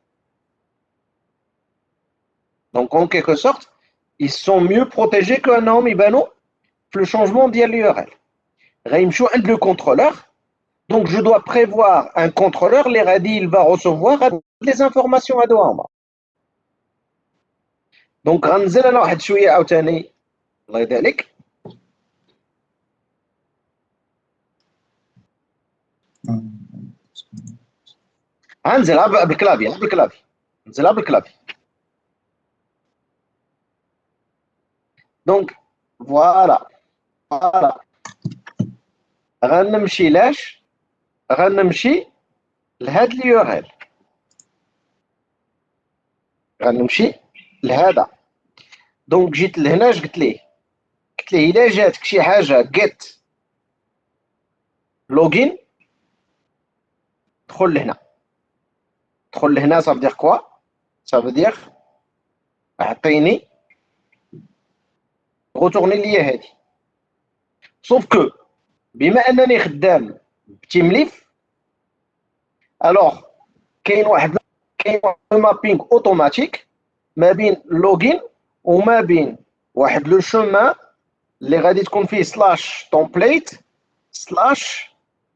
Donc en quelque sorte ils sont mieux protégés qu'un يبانو في le changement ديال l'URL. غيمشيو عند le contrôleur. Donc, je dois prévoir un contrôleur, les radis, il va recevoir les informations à douama. Donc, غنزل انا واحد شويه عاوتاني الله يديك. غنزلها بالكلافي. نزلها بالكلافي. Donc, voilà. غنمشي لاش غنمشي لهاد اليورل غنمشي لهذا. دونك جيت لهنا قلت ليه الا جاتك شي حاجه get login دخل لهنا تدخل لهنا ça veut dire quoi ça veut dire اعطيني retourner لي هذه sauf que بما انني خدام بتيمليف الوغ كاين واحد مابينغ اوتوماتيك ما بين لوغين وما بين واحد لو شومان اللي غادي تكون فيه سلاش تومبليت سلاش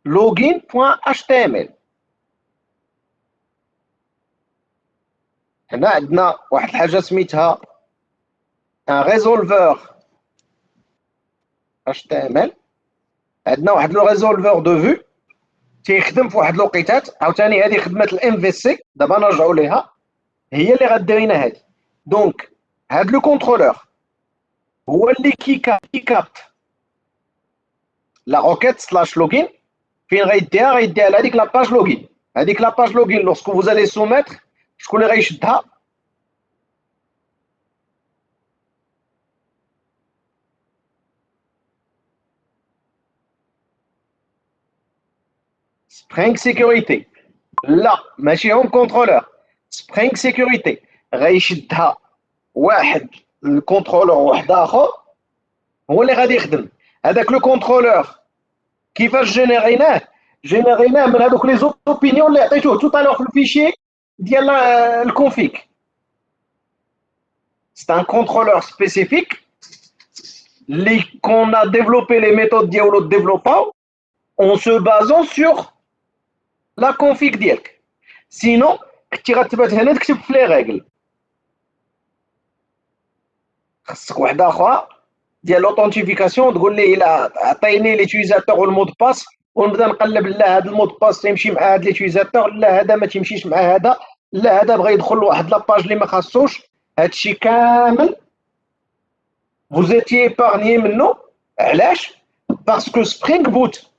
لوغين بوان اش تي ام ال. هنا عندنا واحد الحاجه سميتها ان ريزولفور اش تي ام ال. عندنا واحد لو ريزولفور دو فيو تيخدم في واحد الوقيتات عاوتاني هذه خدمه الام في سي دابا نرجعوا ليها هي اللي غدير لنا هذه. دونك هاد لو كونترولور هو اللي كيكابت لا روكيت سلاش لوغين فين غيديها لهذيك لاباج لوغين. هذيك لاباج لوغين لوسكو فوز الي سوميتر شكون اللي غيشدها سبرينغ سيكوريتي. لا ماشي هوم كونترولور سبرينغ سيكوريتي غيشدها واحد الكونترولور واحد اخر هو اللي غادي يخدم. هذاك لو كونترولور كيفاش جينيريناه من هذوك لي زوبينيون اللي عطيتوه تو طالور في الفيشي ديال الكونفيك. C'est un contrôleur spécifique qu'on a développé les méthodes diaolo de développement en se basant sur la config ديالك. Sinon كنتي غتبات هنا تكتب في لي ريغل خاصك واحده اخرى ديال لوثنتيفيكاسيون تقول لي الا عطيني ليوتيليزاتور والمود باس ونبدا نقلب لا هذا المود باس تيمشي مع هذا ليوتيليزاتور لا هذا ما تيمشيش مع هذا لا هذا بغى يدخل لواحد لاباج اللي ما خاصوش. هادشي كامل vous étiez épargné منه. علاش؟ parce que Spring Boot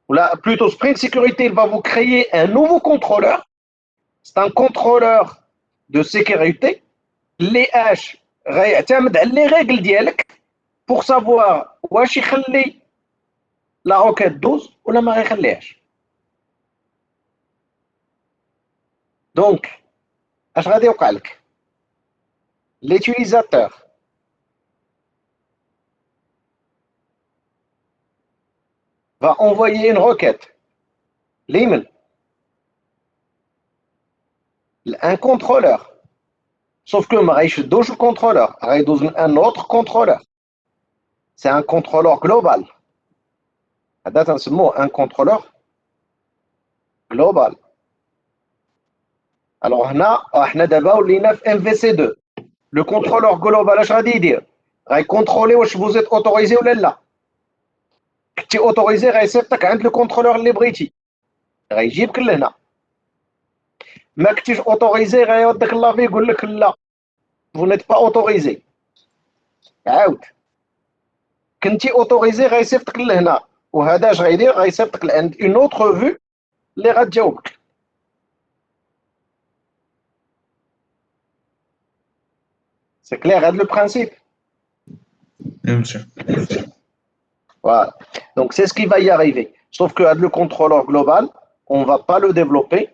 ou là plutôt Spring Security il va vous créer un nouveau contrôleur. C'est un contrôleur de sécurité اللي غيعتمد على لي ريغل ديالك pour savoir واش يخلي لا روكيت دوز ولا ما غيخليهاش. دونك اش غادي يوقع لك؟ l'utilisateur va envoyer une requête l'email un contrôleur sauf que ما غيشدوش الكونترولور غيدوز من un autre contrôleur. C'est un contrôleur global. هذا تنسموه un contrôleur global. Alors هنا احنا دابا ولينا في MVC2. Le contrôleur global اش غادي يدير؟ غيكونترولي واش vous êtes autorisé ولا لا. كنتي اوتوريزي غيصيفطك عند لو كونترولور اللي بغيتي غيجيبك لهنا. ما كنتيش اوتوريزي غيودك لافي يقول لك لا vous n'êtes pas autorisé. عاود كنتي اوتوريزي غيصيفطك لهنا وهذا اش غيدير؟ غيصيفطك لعند اون اوتر فيو اللي غتجاوبك. C'est clair, هذا le principe. Oui, monsieur. Voilà. Donc c'est ce qui va y arriver. Sauf que le contrôleur global, on ne va pas le développer.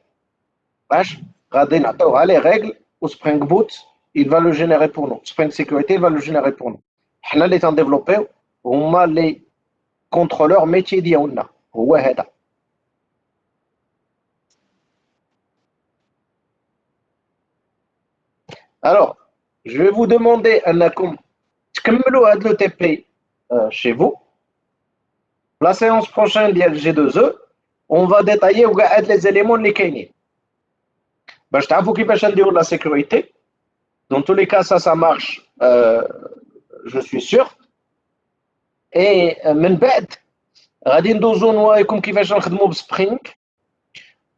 غادي نعطيوها les règles au Spring Boot, il va le générer pour nous. Spring Security, il va le générer pour nous. حنا اللي تنديفلوبيو هما les contrôleurs métiers ديالنا هو هذا. Alors, je vais vous demander أنكم تكملوا هذا le TP chez vous. La séance prochaine ديال G2E, on va détailler وكاع هاد les éléments اللي كاينين باش تعرفوا كيفاش نديروا la sécurité. Dans tous les cas, ça marche, je suis sûr. Et من بعد غادي ندوزو نوريكم كيفاش نخدموا بسبرينغ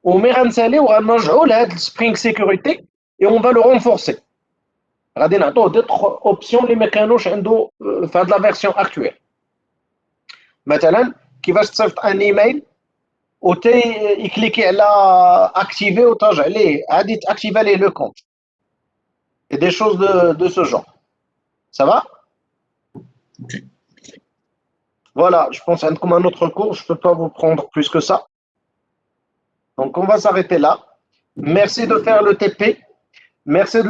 ومي غنساليو غنرجعوا لهاد السبرينغ سيكوريتي et on va le renforcer. غادي نعطوه d'autres options اللي ما كانوش عنده في هاد لا فيرسيون اكطويل. مثلا كيفاش تصيفط ان ايميل وتي يكليكي على اكتيفي وترجع ليه عادي تاكتيفي ليه لو كونت et des choses de ce genre. Ça va? Ok. Voilà, je pense عندكم un autre cours, je peux pas vous prendre plus que ça. Donc on va s'arrêter là. Merci de faire le TP. Merci de